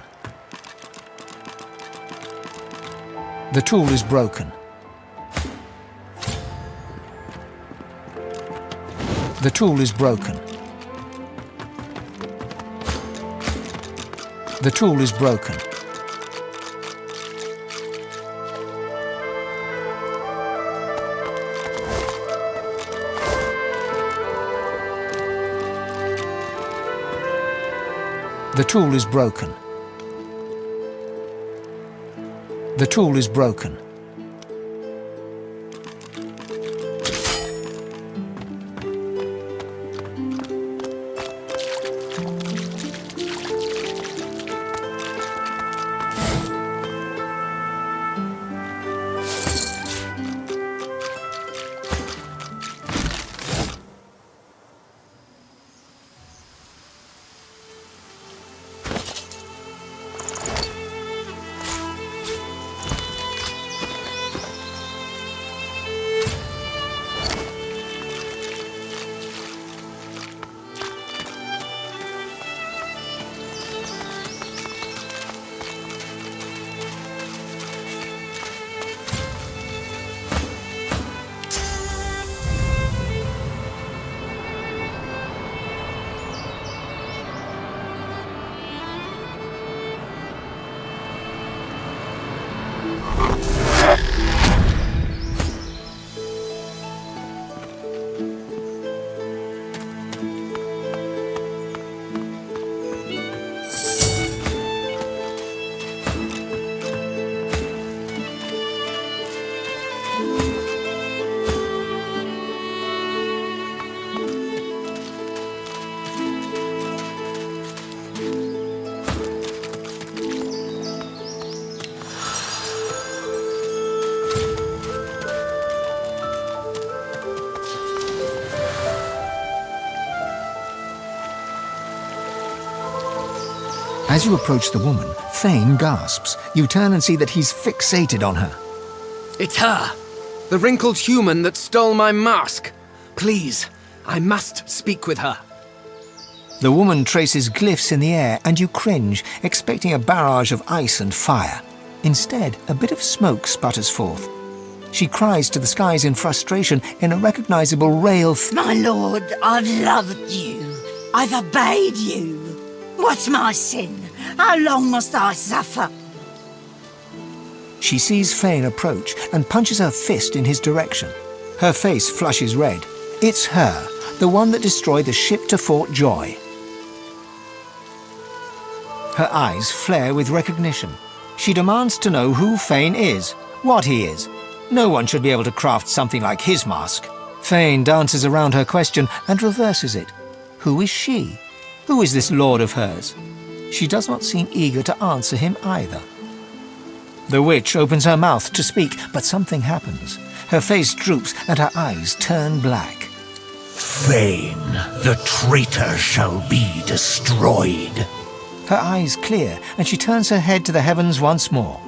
The tool is broken. The tool is broken. The tool is broken. The tool is broken. The tool is broken. As you approach the woman, Thane gasps. You turn and see that he's fixated on her. It's her! The wrinkled human that stole my mask! Please, I must speak with her. The woman traces glyphs in the air, and you cringe, expecting a barrage of ice and fire. Instead, a bit of smoke sputters forth. She cries to the skies in frustration in a recognizable rail. My lord, I've loved you. I've obeyed you. What's my sin? How long must I suffer? She sees Fane approach and punches her fist in his direction. Her face flushes red. It's her, the one that destroyed the ship to Fort Joy. Her eyes flare with recognition. She demands to know who Fane is, what he is. No one should be able to craft something like his mask. Fane dances around her question and reverses it. Who is she? Who is this lord of hers? She does not seem eager to answer him either. The witch opens her mouth to speak, but something happens. Her face droops and her eyes turn black. Fane, the traitor shall be destroyed. Her eyes clear, and she turns her head to the heavens once more.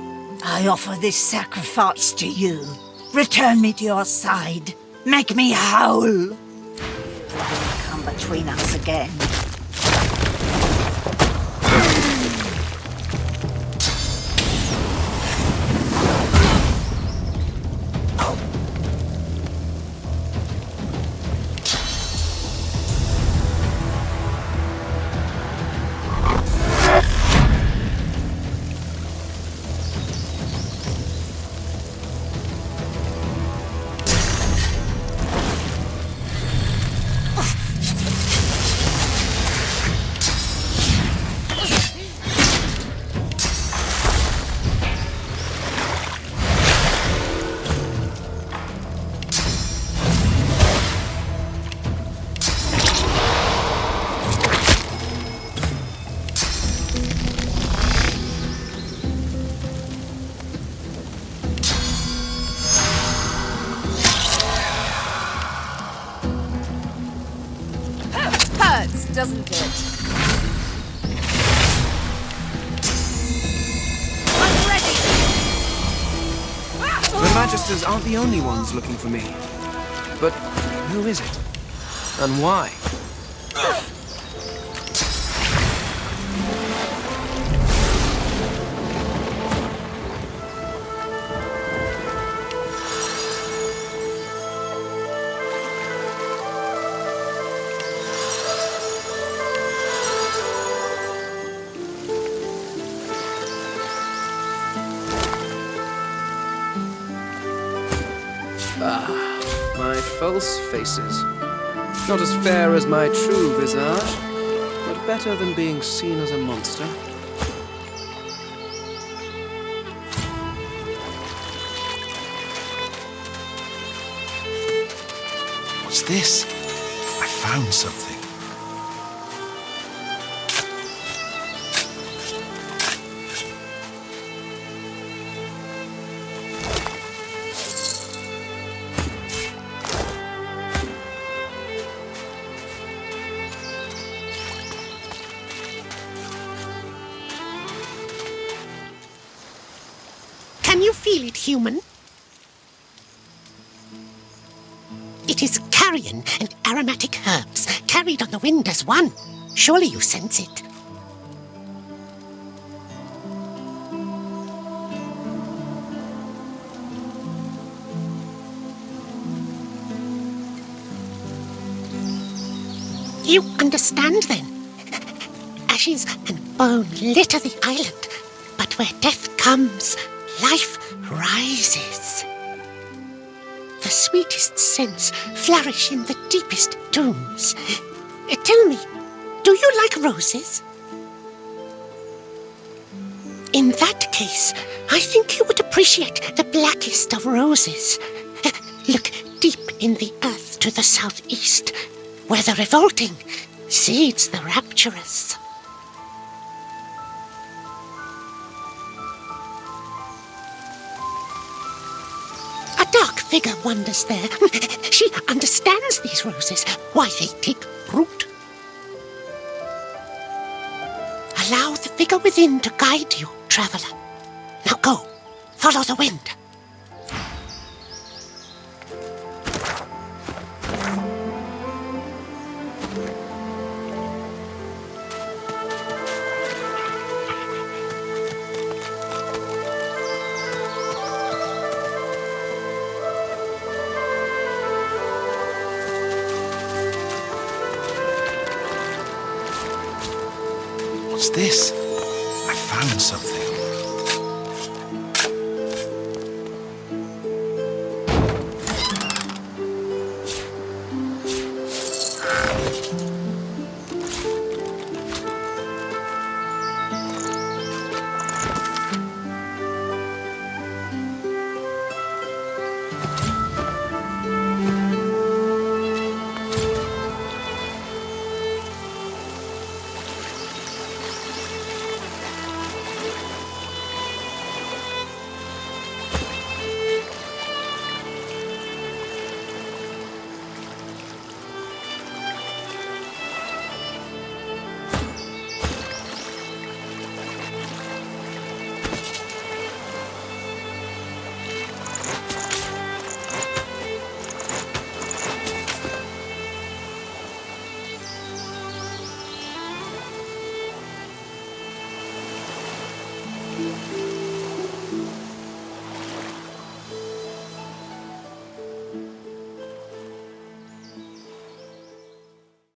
I offer this sacrifice to you. Return me to your side. Make me whole. Come between us again. Doesn't it? I'm ready! The Magisters aren't the only ones looking for me. But who is it? And why? Ah, my false faces. Not as fair as my true visage, but better than being seen as a monster. What's this? I found something. Can you feel it, human? It is carrion and aromatic herbs, carried on the wind as one. Surely you sense it. You understand, then? Ashes and bone litter the island, but where death comes, life rises. The sweetest scents flourish in the deepest tombs. Tell me, do you like roses? In that case, I think you would appreciate the blackest of roses. Look deep in the earth to the southeast, where the revolting seeds the rapturous. A dark figure wanders there. She understands these roses, why they take root. Allow the figure within to guide you, traveler. Now go, follow the wind. What's this? I found something.